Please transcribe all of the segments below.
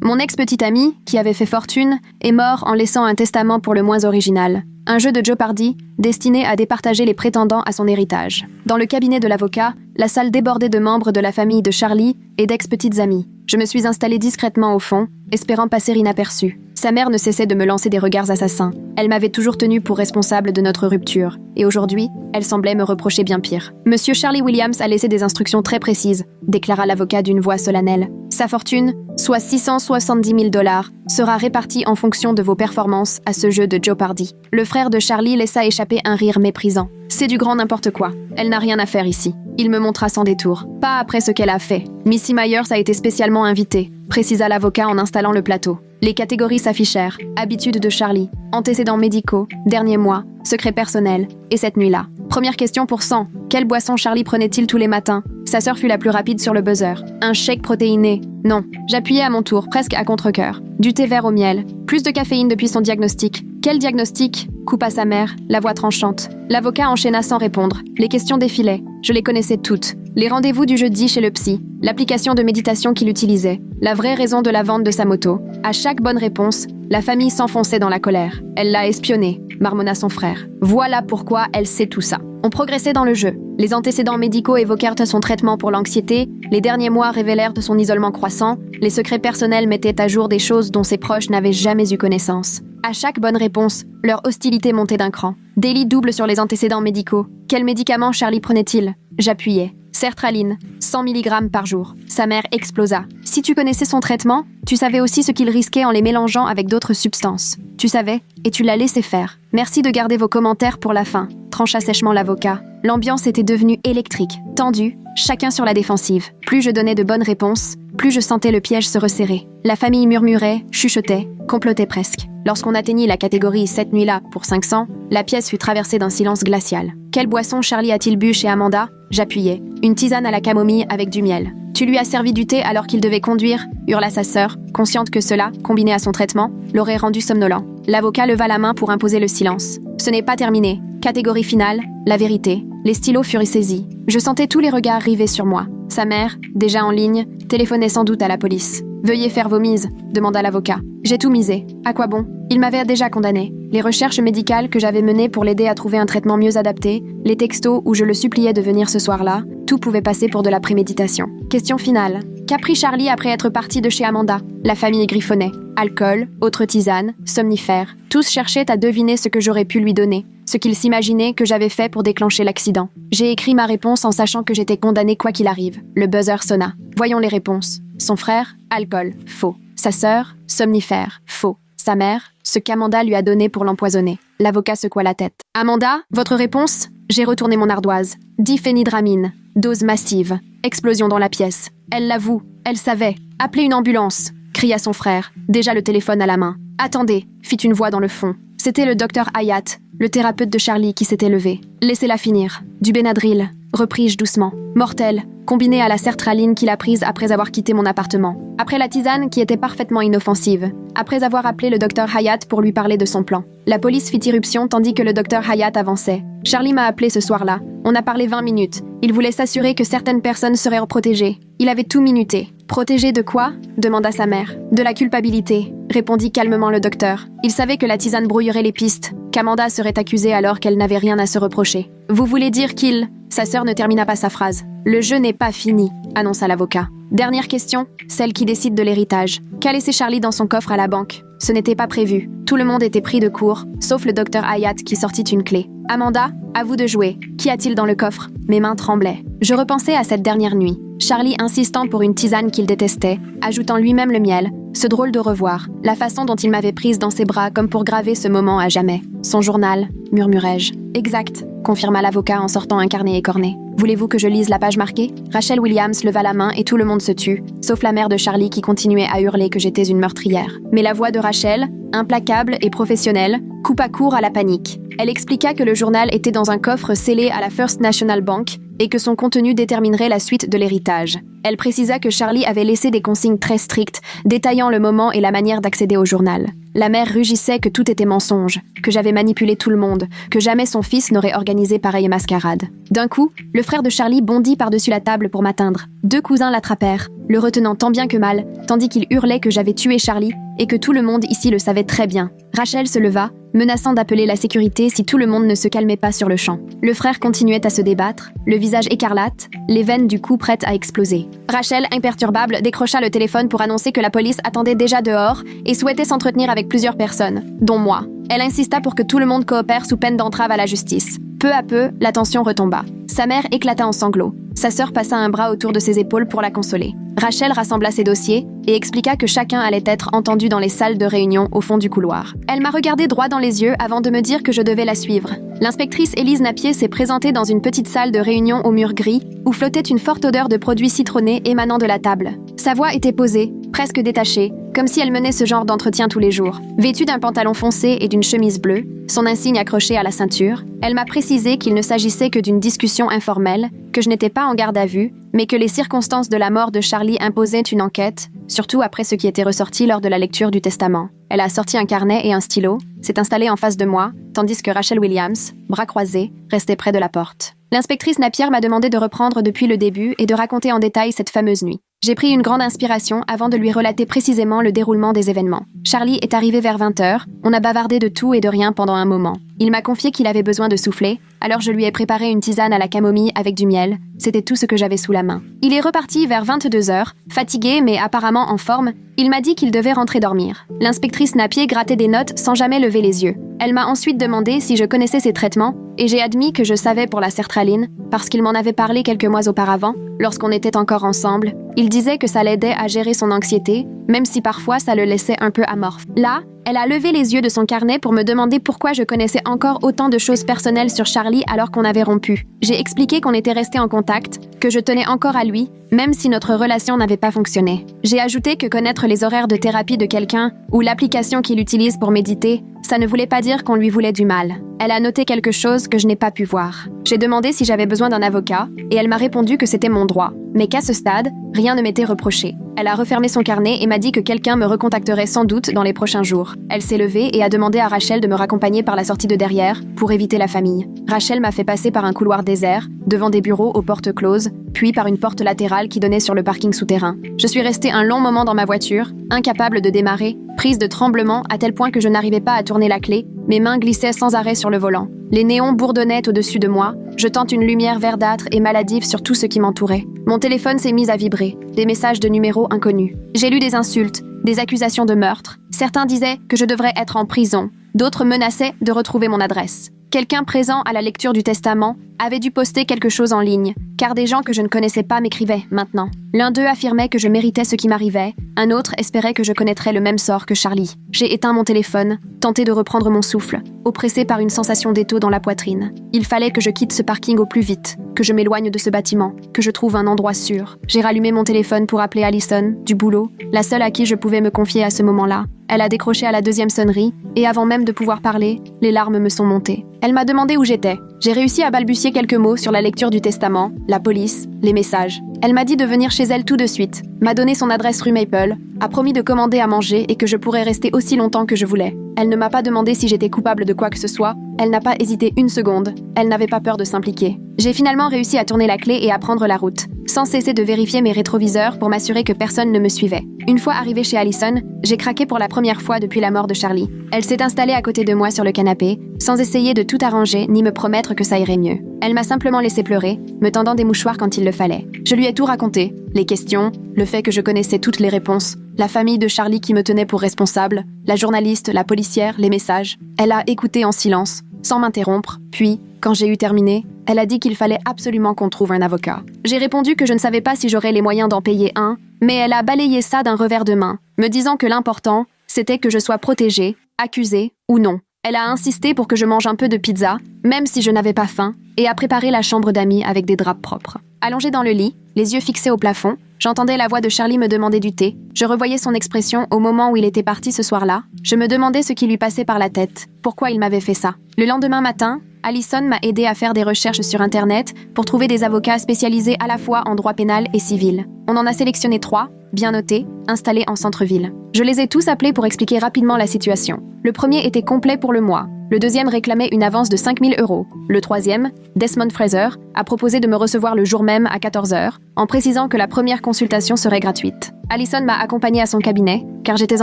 Mon ex-petite amie, qui avait fait fortune, est mort en laissant un testament pour le moins original. Un jeu de Jeopardy destiné à départager les prétendants à son héritage. Dans le cabinet de l'avocat, la salle débordait de membres de la famille de Charlie et d'ex-petites amies. Je me suis installée discrètement au fond, espérant passer inaperçue. Sa mère ne cessait de me lancer des regards assassins. Elle m'avait toujours tenue pour responsable de notre rupture. Et aujourd'hui, elle semblait me reprocher bien pire. Monsieur Charlie Williams a laissé des instructions très précises, déclara l'avocat d'une voix solennelle. Sa fortune, soit 670 000 $, sera répartie en fonction de vos performances à ce jeu de Jeopardy. Le frère de Charlie laissa échapper un rire méprisant. C'est du grand n'importe quoi. Elle n'a rien à faire ici. Il me montra sans détour. Pas après ce qu'elle a fait. Missy Myers a été spécialement invitée, précisa l'avocat en installant le plateau. Les catégories s'affichèrent. Habitudes de Charlie, antécédents médicaux, derniers mois, secrets personnels, et cette nuit-là. Première question pour 100. Quelle boisson Charlie prenait-il tous les matins? Sa sœur fut la plus rapide sur le buzzer. Un shake protéiné? Non. J'appuyais à mon tour, presque à contre-cœur. Du thé vert au miel. Plus de caféine depuis son diagnostic. Quel diagnostic? Coupa sa mère, la voix tranchante. L'avocat enchaîna sans répondre. Les questions défilaient. Je les connaissais toutes. Les rendez-vous du jeudi chez le psy. L'application de méditation qu'il utilisait. La vraie raison de la vente de sa moto. À chaque bonne réponse, la famille s'enfonçait dans la colère. Elle l'a espionné, marmonna son frère. Voilà pourquoi elle sait tout ça. On progressait dans le jeu. Les antécédents médicaux évoquèrent son traitement pour l'anxiété, les derniers mois révélèrent son isolement croissant, les secrets personnels mettaient à jour des choses dont ses proches n'avaient jamais eu connaissance. À chaque bonne réponse, leur hostilité montait d'un cran. Délit double sur les antécédents médicaux. Quels médicaments Charlie prenait-il? J'appuyais. Sertraline, 100 mg par jour. Sa mère explosa. Si tu connaissais son traitement, tu savais aussi ce qu'il risquait en les mélangeant avec d'autres substances. Tu savais, et tu l'as laissé faire. Merci de garder vos commentaires pour la fin, trancha sèchement l'avocat. L'ambiance était devenue électrique, tendue, chacun sur la défensive. Plus je donnais de bonnes réponses, plus je sentais le piège se resserrer. La famille murmurait, chuchotait, complotait presque. Lorsqu'on atteignit la catégorie cette nuit-là pour 500, la pièce fut traversée d'un silence glacial. Quelle boisson Charlie a-t-il bu chez Amanda? J'appuyais. Une tisane à la camomille avec du miel. Tu lui as servi du thé alors qu'il devait conduire, hurla sa sœur, consciente que cela, combiné à son traitement, l'aurait rendu somnolent. L'avocat leva la main pour imposer le silence. Ce n'est pas terminé. Catégorie finale, la vérité. Les stylos furent saisis. Je sentais tous les regards rivés sur moi. Sa mère, déjà en ligne, téléphonait sans doute à la police. Veuillez faire vos mises, demanda l'avocat. J'ai tout misé. À quoi bon? Il m'avait déjà condamné. Les recherches médicales que j'avais menées pour l'aider à trouver un traitement mieux adapté, les textos où je le suppliais de venir ce soir-là, tout pouvait passer pour de la préméditation. Question finale. Qu'a pris Charlie après être parti de chez Amanda? La famille griffonnait. Alcool, autres tisanes, somnifères. Tous cherchaient à deviner ce que j'aurais pu lui donner, ce qu'ils s'imaginaient que j'avais fait pour déclencher l'accident. J'ai écrit ma réponse en sachant que j'étais condamnée quoi qu'il arrive. Le buzzer sonna. Voyons les réponses. Son frère, alcool, faux. Sa sœur, somnifère, faux. Sa mère, ce qu'Amanda lui a donné pour l'empoisonner. L'avocat secoua la tête. Amanda, votre réponse? J'ai retourné mon ardoise. Diphénidramine. Dose massive. Explosion dans la pièce. Elle l'avoue. Elle savait. Appelez une ambulance, cria son frère, déjà le téléphone à la main. Attendez, fit une voix dans le fond. C'était le docteur Hayat, le thérapeute de Charlie qui s'était levé. Laissez-la finir. Du Benadryl, repris-je doucement. Mortel, combiné à la sertraline qu'il a prise après avoir quitté mon appartement. Après la tisane qui était parfaitement inoffensive. Après avoir appelé le docteur Hayat pour lui parler de son plan. La police fit irruption tandis que le docteur Hayat avançait. Charlie m'a appelé ce soir-là. On a parlé 20 minutes. Il voulait s'assurer que certaines personnes seraient protégées. Il avait tout minuté. Protégé de quoi? Demanda sa mère. De la culpabilité, répondit calmement le docteur. Il savait que la tisane brouillerait les pistes, qu'Amanda serait accusée alors qu'elle n'avait rien à se reprocher. Vous voulez dire qu'il... Sa sœur ne termina pas sa phrase. Le jeu n'est pas fini, annonça l'avocat. Dernière question, celle qui décide de l'héritage. Qu'a laissé Charlie dans son coffre à la banque? Ce n'était pas prévu. Tout le monde était pris de court, sauf le docteur Hayat qui sortit une clé. Amanda, à vous de jouer. Qu'y a-t-il dans le coffre? Mes mains tremblaient. Je repensais à cette dernière nuit. Charlie insistant pour une tisane qu'il détestait, ajoutant lui-même le miel, ce drôle de revoir, la façon dont il m'avait prise dans ses bras comme pour graver ce moment à jamais. Son journal, murmurai-je. Exact, confirma l'avocat en sortant un carnet écorné. Voulez-vous que je lise la page marquée? Rachel Williams leva la main et tout le monde se tut, sauf la mère de Charlie qui continuait à hurler que j'étais une meurtrière. Mais la voix de Rachel, implacable et professionnelle, coupa court à la panique. Elle expliqua que le journal était dans un coffre scellé à la First National Bank et que son contenu déterminerait la suite de l'héritage. Elle précisa que Charlie avait laissé des consignes très strictes, détaillant le moment et la manière d'accéder au journal. La mère rugissait que tout était mensonge, que j'avais manipulé tout le monde, que jamais son fils n'aurait organisé pareille mascarade. D'un coup, le frère de Charlie bondit par-dessus la table pour m'atteindre. 2 cousins l'attrapèrent, le retenant tant bien que mal, tandis qu'il hurlait que j'avais tué Charlie et que tout le monde ici le savait très bien. Rachel se leva, menaçant d'appeler la sécurité si tout le monde ne se calmait pas sur le champ. Le frère continuait à se débattre, le visage écarlate, les veines du cou prêtes à exploser. Rachel, imperturbable, décrocha le téléphone pour annoncer que la police attendait déjà dehors et souhaitait s'entretenir avec plusieurs personnes, dont moi. Elle insista pour que tout le monde coopère sous peine d'entrave à la justice. Peu à peu, la tension retomba. Sa mère éclata en sanglots. Sa sœur passa un bras autour de ses épaules pour la consoler. Rachel rassembla ses dossiers et expliqua que chacun allait être entendu dans les salles de réunion au fond du couloir. Elle m'a regardé droit dans les yeux avant de me dire que je devais la suivre. L'inspectrice Élise Napier s'est présentée dans une petite salle de réunion au mur gris où flottait une forte odeur de produits citronnés émanant de la table. Sa voix était posée, presque détachée, comme si elle menait ce genre d'entretien tous les jours. Vêtue d'un pantalon foncé et d'une chemise bleue, son insigne accroché à la ceinture, elle m'a précisé qu'il ne s'agissait que d'une discussion informelle, que je n'étais pas en garde à vue, mais que les circonstances de la mort de Charlie imposaient une enquête, surtout après ce qui était ressorti lors de la lecture du testament. Elle a sorti un carnet et un stylo, s'est installée en face de moi, tandis que Rachel Williams, bras croisés, restait près de la porte. L'inspectrice Napier m'a demandé de reprendre depuis le début et de raconter en détail cette fameuse nuit. J'ai pris une grande inspiration avant de lui relater précisément le déroulement des événements. Charlie est arrivé vers 20h, on a bavardé de tout et de rien pendant un moment. Il m'a confié qu'il avait besoin de souffler, alors je lui ai préparé une tisane à la camomille avec du miel. C'était tout ce que j'avais sous la main. Il est reparti vers 22h, fatigué mais apparemment en forme. Il m'a dit qu'il devait rentrer dormir. L'inspectrice Napier grattait des notes sans jamais lever les yeux. Elle m'a ensuite demandé si je connaissais ses traitements, et j'ai admis que je savais pour la sertraline, parce qu'il m'en avait parlé quelques mois auparavant, lorsqu'on était encore ensemble. Il disait que ça l'aidait à gérer son anxiété, même si parfois ça le laissait un peu amorphe. Là, elle a levé les yeux de son carnet pour me demander pourquoi je connaissais encore autant de choses personnelles sur Charlie alors qu'on avait rompu. J'ai expliqué qu'on était restés en contact, que je tenais encore à lui, même si notre relation n'avait pas fonctionné. J'ai ajouté que connaître les horaires de thérapie de quelqu'un ou l'application qu'il utilise pour méditer, ça ne voulait pas dire qu'on lui voulait du mal. Elle a noté quelque chose que je n'ai pas pu voir. J'ai demandé si j'avais besoin d'un avocat et elle m'a répondu que c'était mon droit, mais qu'à ce stade, rien ne m'était reproché. Elle a refermé son carnet et m'a dit que quelqu'un me recontacterait sans doute dans les prochains jours. Elle s'est levée et a demandé à Rachel de me raccompagner par la sortie de derrière pour éviter la famille. Rachel m'a fait passer par un couloir désert, devant des bureaux aux portes closes, puis par une porte latérale qui donnait sur le parking souterrain. Je suis restée un long moment dans ma voiture, incapable de démarrer, prise de tremblement à tel point que je n'arrivais pas à tourner la clé, mes mains glissaient sans arrêt sur le volant. Les néons bourdonnaient au-dessus de moi, jetant une lumière verdâtre et maladive sur tout ce qui m'entourait. Mon téléphone s'est mis à vibrer, des messages de numéros inconnus. J'ai lu des insultes, des accusations de meurtre. Certains disaient que je devrais être en prison, d'autres menaçaient de retrouver mon adresse. Quelqu'un présent à la lecture du testament avait dû poster quelque chose en ligne, car des gens que je ne connaissais pas m'écrivaient maintenant. L'un d'eux affirmait que je méritais ce qui m'arrivait, un autre espérait que je connaîtrais le même sort que Charlie. J'ai éteint mon téléphone, tenté de reprendre mon souffle, oppressé par une sensation d'étau dans la poitrine. Il fallait que je quitte ce parking au plus vite, que je m'éloigne de ce bâtiment, que je trouve un endroit sûr. J'ai rallumé mon téléphone pour appeler Allison, du boulot, la seule à qui je pouvais me confier à ce moment-là. Elle a décroché à la 2e sonnerie, et avant même de pouvoir parler, les larmes me sont montées. Elle m'a demandé où j'étais. J'ai réussi à balbutier quelques mots sur la lecture du testament, la police, les messages. Elle m'a dit de venir chez elle tout de suite, m'a donné son adresse rue Maple, a promis de commander à manger et que je pourrais rester aussi longtemps que je voulais. Elle ne m'a pas demandé si j'étais coupable de quoi que ce soit, elle n'a pas hésité une seconde, elle n'avait pas peur de s'impliquer. J'ai finalement réussi à tourner la clé et à prendre la route, sans cesser de vérifier mes rétroviseurs pour m'assurer que personne ne me suivait. Une fois arrivée chez Allison, j'ai craqué pour la première fois depuis la mort de Charlie. Elle s'est installée à côté de moi sur le canapé, sans essayer de tout arranger ni me promettre que ça irait mieux. Elle m'a simplement laissé pleurer, me tendant des mouchoirs quand il le fallait. Je lui ai tout raconté, les questions, le fait que je connaissais toutes les réponses, la famille de Charlie qui me tenait pour responsable, la journaliste, la policière, les messages. Elle a écouté en silence, sans m'interrompre, puis, quand j'ai eu terminé, elle a dit qu'il fallait absolument qu'on trouve un avocat. J'ai répondu que je ne savais pas si j'aurais les moyens d'en payer un, mais elle a balayé ça d'un revers de main, me disant que l'important, c'était que je sois protégée, accusée ou non. Elle a insisté pour que je mange un peu de pizza, même si je n'avais pas faim, et a préparé la chambre d'amis avec des draps propres. Allongée dans le lit, les yeux fixés au plafond, J'entendais la voix de Charlie me demander du thé. Je revoyais son expression au moment où il était parti ce soir-là. Je me demandais ce qui lui passait par la tête, pourquoi il m'avait fait ça. Le lendemain matin, Allison m'a aidé à faire des recherches sur Internet pour trouver des avocats spécialisés à la fois en droit pénal et civil. On en a sélectionné 3, bien notés, installés en centre-ville. Je les ai tous appelés pour expliquer rapidement la situation. Le premier était complet pour le mois. Le deuxième réclamait une avance de 5 000 €. Le troisième, Desmond Fraser, a proposé de me recevoir le jour même à 14 h, en précisant que la première consultation serait gratuite. Allison m'a accompagnée à son cabinet, car j'étais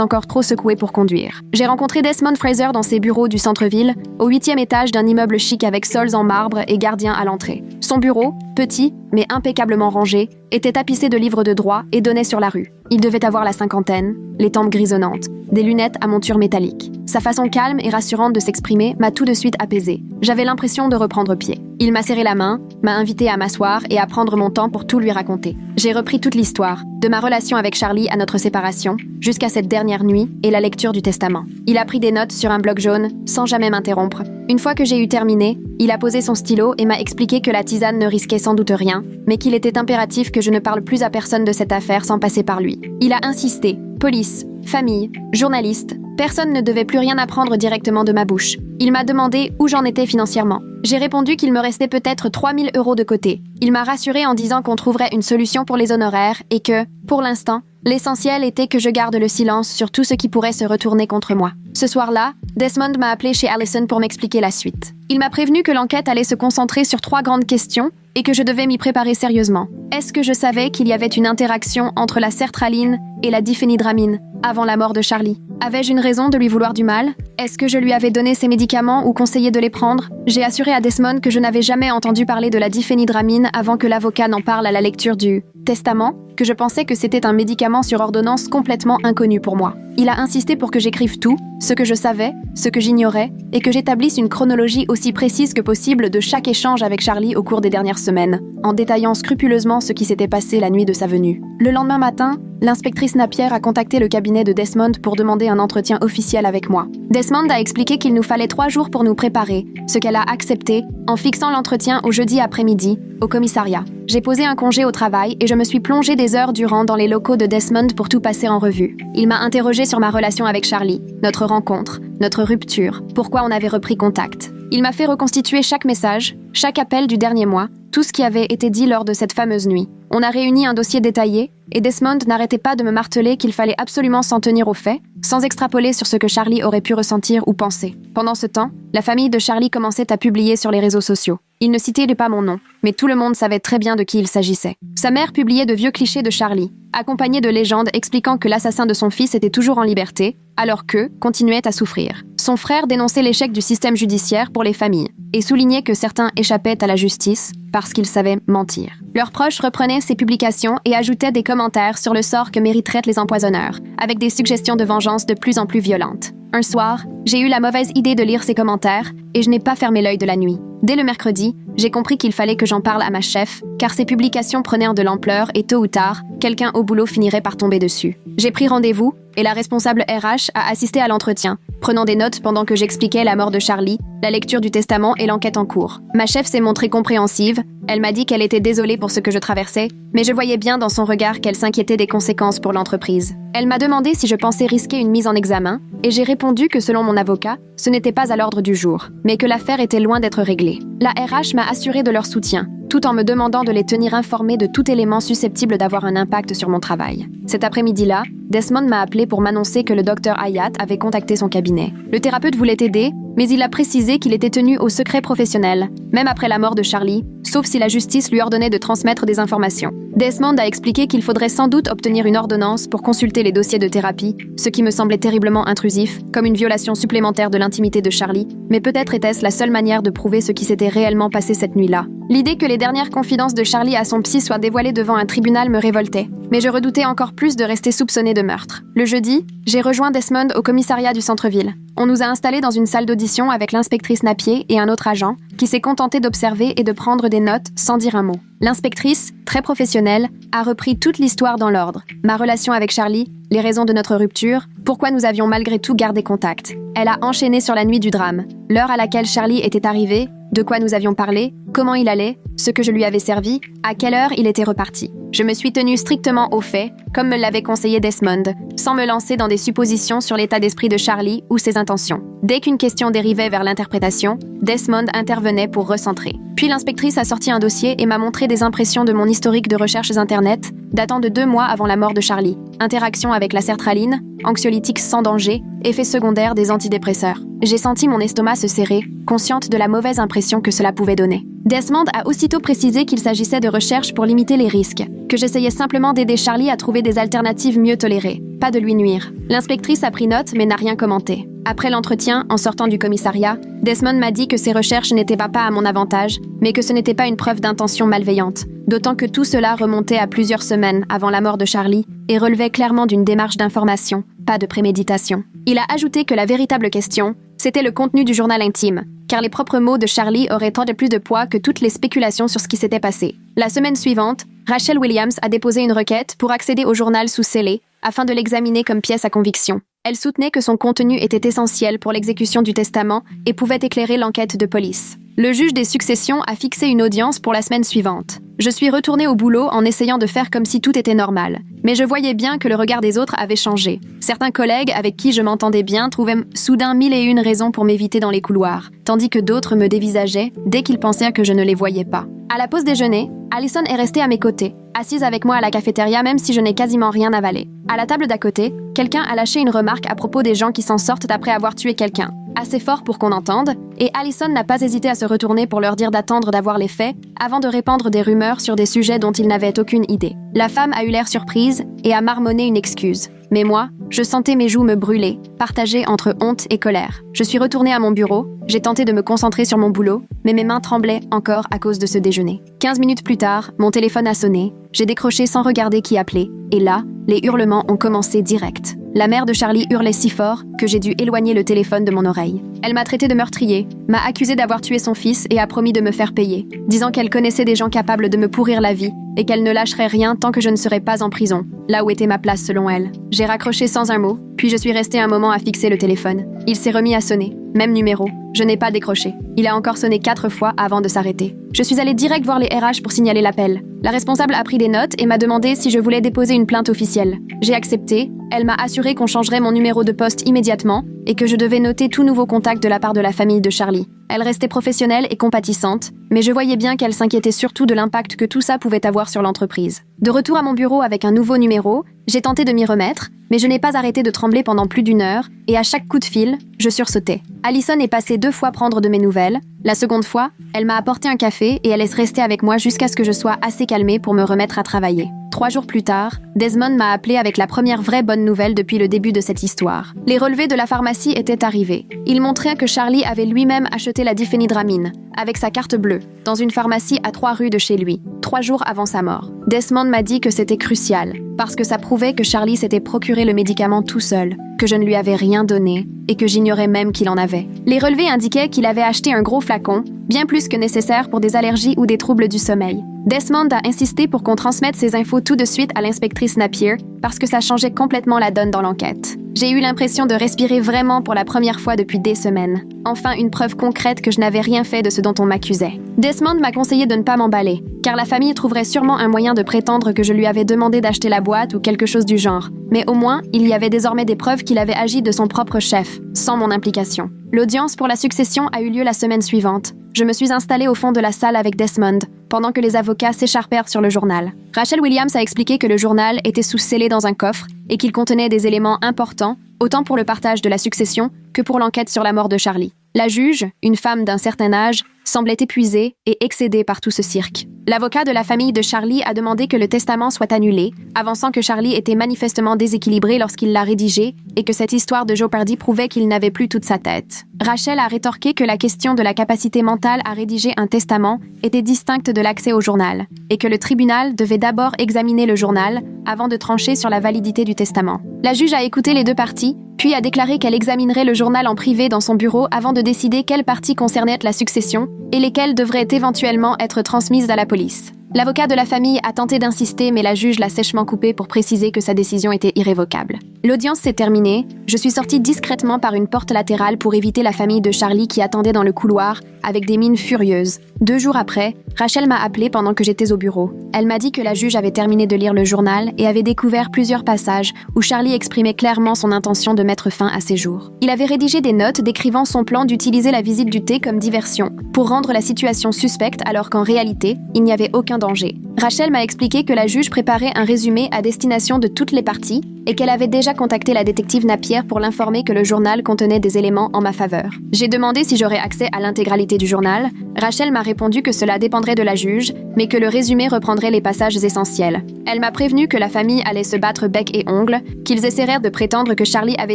encore trop secouée pour conduire. J'ai rencontré Desmond Fraser dans ses bureaux du centre-ville, au 8e étage d'un immeuble chic avec sols en marbre et gardien à l'entrée. Son bureau, petit, mais impeccablement rangé, était tapissé de livres de droit et donnait sur la rue. Il devait avoir la cinquantaine, les tempes grisonnantes, des lunettes à monture métallique. Sa façon calme et rassurante de s'exprimer m'a tout de suite apaisée. J'avais l'impression de reprendre pied. Il m'a serré la main, m'a invité à m'asseoir et à prendre mon temps pour tout lui raconter. J'ai repris toute l'histoire, de ma relation avec Charlie à notre séparation, jusqu'à cette dernière nuit et la lecture du testament. Il a pris des notes sur un bloc jaune, sans jamais m'interrompre. Une fois que j'ai eu terminé, il a posé son stylo et m'a expliqué que la tisane ne risquait sans doute rien, mais qu'il était impératif que je ne parle plus à personne de cette affaire sans passer par lui. Il a insisté. Police, famille, journaliste, personne ne devait plus rien apprendre directement de ma bouche. Il m'a demandé où j'en étais financièrement. J'ai répondu qu'il me restait peut-être 3 000 € de côté. Il m'a rassuré en disant qu'on trouverait une solution pour les honoraires et que, pour l'instant, l'essentiel était que je garde le silence sur tout ce qui pourrait se retourner contre moi. Ce soir-là, Desmond m'a appelé chez Allison pour m'expliquer la suite. Il m'a prévenu que l'enquête allait se concentrer sur 3 grandes questions et que je devais m'y préparer sérieusement. Est-ce que je savais qu'il y avait une interaction entre la sertraline et la diphénhydramine avant la mort de Charlie? Avais-je une raison de lui vouloir du mal? Est-ce que je lui avais donné ces médicaments ou conseillé de les prendre? J'ai assuré à Desmond que je n'avais jamais entendu parler de la diphénhydramine avant que l'avocat n'en parle à la lecture du testament, que je pensais que c'était un médicament sur ordonnance complètement inconnu pour moi. Il a insisté pour que j'écrive tout, ce que je savais, ce que j'ignorais, et que j'établisse une chronologie aussi précise que possible de chaque échange avec Charlie au cours des dernières semaines, en détaillant scrupuleusement ce qui s'était passé la nuit de sa venue. Le lendemain matin, l'inspectrice Napier a contacté le cabinet de Desmond pour demander un entretien officiel avec moi. Desmond a expliqué qu'il nous fallait 3 jours pour nous préparer, ce qu'elle a accepté, en fixant l'entretien au jeudi après-midi, au commissariat. J'ai posé un congé au travail et je me suis plongée des heures durant dans les locaux de Desmond pour tout passer en revue. Il m'a interrogée sur ma relation avec Charlie, notre rencontre, notre rupture, pourquoi on avait repris contact. Il m'a fait reconstituer chaque message, chaque appel du dernier mois, tout ce qui avait été dit lors de cette fameuse nuit. On a réuni un dossier détaillé, et Desmond n'arrêtait pas de me marteler qu'il fallait absolument s'en tenir aux faits, sans extrapoler sur ce que Charlie aurait pu ressentir ou penser. Pendant ce temps, la famille de Charlie commençait à publier sur les réseaux sociaux. Il ne citait pas mon nom, mais tout le monde savait très bien de qui il s'agissait. Sa mère publiait de vieux clichés de Charlie, accompagnés de légendes expliquant que l'assassin de son fils était toujours en liberté, alors qu'eux continuaient à souffrir. Son frère dénonçait l'échec du système judiciaire pour les familles, et soulignait que certains échappaient à la justice parce qu'ils savaient mentir. Leurs proches reprenaient ces publications et ajoutaient des commentaires sur le sort que mériteraient les empoisonneurs, avec des suggestions de vengeance de plus en plus violentes. Un soir, j'ai eu la mauvaise idée de lire ces commentaires et je n'ai pas fermé l'œil de la nuit. Dès le mercredi, j'ai compris qu'il fallait que j'en parle à ma chef, car ces publications prenaient de l'ampleur et tôt ou tard, quelqu'un au boulot finirait par tomber dessus. J'ai pris rendez-vous et la responsable RH a assisté à l'entretien, prenant des notes pendant que j'expliquais la mort de Charlie, la lecture du testament et l'enquête en cours. Ma chef s'est montrée compréhensive, elle m'a dit qu'elle était désolée pour ce que je traversais, mais je voyais bien dans son regard qu'elle s'inquiétait des conséquences pour l'entreprise. Elle m'a demandé si je pensais risquer une mise en examen, et j'ai répondu que selon mon avocat, ce n'était pas à l'ordre du jour, mais que l'affaire était loin d'être réglée. La RH m'a assuré de leur soutien, tout en me demandant de les tenir informés de tout élément susceptible d'avoir un impact sur mon travail. Cet après-midi-là, Desmond m'a appelé pour m'annoncer que le docteur Hayat avait contacté son cabinet. Le thérapeute voulait aider, mais il a précisé qu'il était tenu au secret professionnel, même après la mort de Charlie, sauf si la justice lui ordonnait de transmettre des informations. Desmond a expliqué qu'il faudrait sans doute obtenir une ordonnance pour consulter les dossiers de thérapie, ce qui me semblait terriblement intrusif, comme une violation supplémentaire de l'intimité de Charlie, mais peut-être était-ce la seule manière de prouver ce qui s'était réellement passé cette nuit-là. L'idée que les dernières confidences de Charlie à son psy soient dévoilées devant un tribunal me révoltait, mais je redoutais encore plus de rester soupçonnée de meurtre. Le jeudi, j'ai rejoint Desmond au commissariat du centre-ville. On nous a installés dans une salle d'audition avec l'inspectrice Napier et un autre agent, qui s'est contenté d'observer et de prendre des notes sans dire un mot. L'inspectrice, très professionnelle, a repris toute l'histoire dans l'ordre. Ma relation avec Charlie, les raisons de notre rupture, pourquoi nous avions malgré tout gardé contact. Elle a enchaîné sur la nuit du drame, l'heure à laquelle Charlie était arrivé, de quoi nous avions parlé, comment il allait, ce que je lui avais servi, à quelle heure il était reparti. Je me suis tenue strictement aux faits, comme me l'avait conseillé Desmond, sans me lancer dans des suppositions sur l'état d'esprit de Charlie ou ses intentions. Dès qu'une question dérivait vers l'interprétation, Desmond intervenait pour recentrer. Puis l'inspectrice a sorti un dossier et m'a montré des impressions de mon historique de recherches Internet, datant de 2 mois avant la mort de Charlie. Interaction avec la sertraline, anxiolytique sans danger, effet secondaire des antidépresseurs. J'ai senti mon estomac se serrer, consciente de la mauvaise impression que cela pouvait donner. Desmond a aussitôt précisé qu'il s'agissait de recherches pour limiter les risques, que j'essayais simplement d'aider Charlie à trouver des alternatives mieux tolérées, pas de lui nuire. L'inspectrice a pris note mais n'a rien commenté. Après l'entretien, en sortant du commissariat, Desmond m'a dit que ces recherches n'étaient pas à mon avantage, mais que ce n'était pas une preuve d'intention malveillante, d'autant que tout cela remontait à plusieurs semaines avant la mort de Charlie et relevait clairement d'une démarche d'information, pas de préméditation. Il a ajouté que la véritable question, c'était le contenu du journal intime, car les propres mots de Charlie auraient tant de plus de poids que toutes les spéculations sur ce qui s'était passé. La semaine suivante, Rachel Williams a déposé une requête pour accéder au journal sous scellé, afin de l'examiner comme pièce à conviction. Elle soutenait que son contenu était essentiel pour l'exécution du testament et pouvait éclairer l'enquête de police. Le juge des successions a fixé une audience pour la semaine suivante. Je suis retournée au boulot en essayant de faire comme si tout était normal. Mais je voyais bien que le regard des autres avait changé. Certains collègues avec qui je m'entendais bien trouvaient soudain 1001 raisons pour m'éviter dans les couloirs, tandis que d'autres me dévisageaient dès qu'ils pensaient que je ne les voyais pas. À la pause déjeuner, Allison est restée à mes côtés, assise avec moi à la cafétéria même si je n'ai quasiment rien avalé. À la table d'à côté, quelqu'un a lâché une remarque à propos des gens qui s'en sortent après avoir tué quelqu'un. Assez fort pour qu'on entende, et Allison n'a pas hésité à se retourner pour leur dire d'attendre d'avoir les faits avant de répandre des rumeurs sur des sujets dont ils n'avaient aucune idée. La femme a eu l'air surprise et a marmonné une excuse. Mais moi, je sentais mes joues me brûler, partagées entre honte et colère. Je suis retournée à mon bureau, j'ai tenté de me concentrer sur mon boulot, mais mes mains tremblaient encore à cause de ce déjeuner. 15 minutes plus tard, mon téléphone a sonné, j'ai décroché sans regarder qui appelait, et là, les hurlements ont commencé direct. La mère de Charlie hurlait si fort que j'ai dû éloigner le téléphone de mon oreille. Elle m'a traité de meurtrier, m'a accusé d'avoir tué son fils et a promis de me faire payer, disant qu'elle connaissait des gens capables de me pourrir la vie et qu'elle ne lâcherait rien tant que je ne serais pas en prison, là où était ma place selon elle. J'ai raccroché sans un mot, puis je suis restée un moment à fixer le téléphone. Il s'est remis à sonner, même numéro. Je n'ai pas décroché. Il a encore sonné 4 fois avant de s'arrêter. Je suis allée direct voir les RH pour signaler l'appel. La responsable a pris des notes et m'a demandé si je voulais déposer une plainte officielle. J'ai accepté. Elle m'a assuré qu'on changerait mon numéro de poste immédiatement et que je devais noter tout nouveau contact de la part de la famille de Charlie. Elle restait professionnelle et compatissante, mais je voyais bien qu'elle s'inquiétait surtout de l'impact que tout ça pouvait avoir sur l'entreprise. De retour à mon bureau avec un nouveau numéro, j'ai tenté de m'y remettre, mais je n'ai pas arrêté de trembler pendant plus d'1 heure, et à chaque coup de fil, je sursautais. Allison est passée 2 fois prendre de mes nouvelles. La seconde fois, elle m'a apporté un café et elle est restée avec moi jusqu'à ce que je sois assez calmée pour me remettre à travailler. 3 jours plus tard, Desmond m'a appelé avec la première vraie bonne nouvelle depuis le début de cette histoire. Les relevés de la pharmacie étaient arrivés. Ils montraient que Charlie avait lui-même acheté la diphénhydramine, avec sa carte bleue, dans une pharmacie à 3 rues de chez lui, 3 jours avant sa mort. Desmond m'a dit que c'était crucial, parce que ça prouvait que Charlie s'était procuré le médicament tout seul, que je ne lui avais rien donné et que j'ignorais même qu'il en avait. Les relevés indiquaient qu'il avait acheté un gros flacon, bien plus que nécessaire pour des allergies ou des troubles du sommeil. Desmond a insisté pour qu'on transmette ces infos tout de suite à l'inspectrice Napier parce que ça changeait complètement la donne dans l'enquête. J'ai eu l'impression de respirer vraiment pour la première fois depuis des semaines. Enfin, une preuve concrète que je n'avais rien fait de ce dont on m'accusait. Desmond m'a conseillé de ne pas m'emballer, car la famille trouverait sûrement un moyen de prétendre que je lui avais demandé d'acheter la boîte ou quelque chose du genre. Mais au moins, il y avait désormais des preuves qu'il avait agi de son propre chef, sans mon implication. L'audience pour la succession a eu lieu la semaine suivante. Je me suis installée au fond de la salle avec Desmond, pendant que les avocats s'écharpèrent sur le journal. Rachel Williams a expliqué que le journal était sous-scellé dans un coffre et qu'il contenait des éléments importants, autant pour le partage de la succession que pour l'enquête sur la mort de Charlie. La juge, une femme d'un certain âge, semblait épuisée et excédée par tout ce cirque. L'avocat de la famille de Charlie a demandé que le testament soit annulé, avançant que Charlie était manifestement déséquilibré lorsqu'il l'a rédigé et que cette histoire de Jeopardy prouvait qu'il n'avait plus toute sa tête. Rachel a rétorqué que la question de la capacité mentale à rédiger un testament était distincte de l'accès au journal et que le tribunal devait d'abord examiner le journal avant de trancher sur la validité du testament. La juge a écouté les 2 parties, puis a déclaré qu'elle examinerait le journal en privé dans son bureau avant de décider quelle partie concernait la succession et lesquelles devraient éventuellement être transmises à la police. L'avocat de la famille a tenté d'insister, mais la juge l'a sèchement coupé pour préciser que sa décision était irrévocable. L'audience s'est terminée, Je suis sortie discrètement par une porte latérale pour éviter la famille de Charlie qui attendait dans le couloir avec des mines furieuses. 2 jours après, Rachel m'a appelée pendant que j'étais au bureau. Elle m'a dit que la juge avait terminé de lire le journal et avait découvert plusieurs passages où Charlie exprimait clairement son intention de mettre fin à ses jours. Il avait rédigé des notes décrivant son plan d'utiliser la visite du thé comme diversion pour rendre la situation suspecte alors qu'en réalité, il n'y avait aucun danger. Rachel m'a expliqué que la juge préparait un résumé à destination de toutes les parties et qu'elle avait déjà contacté la détective Napier pour l'informer que le journal contenait des éléments en ma faveur. J'ai demandé si j'aurais accès à l'intégralité du journal. Rachel m'a répondu que cela dépendrait de la juge, mais que le résumé reprendrait les passages essentiels. Elle m'a prévenu que la famille allait se battre bec et ongles, qu'ils essaieraient de prétendre que Charlie avait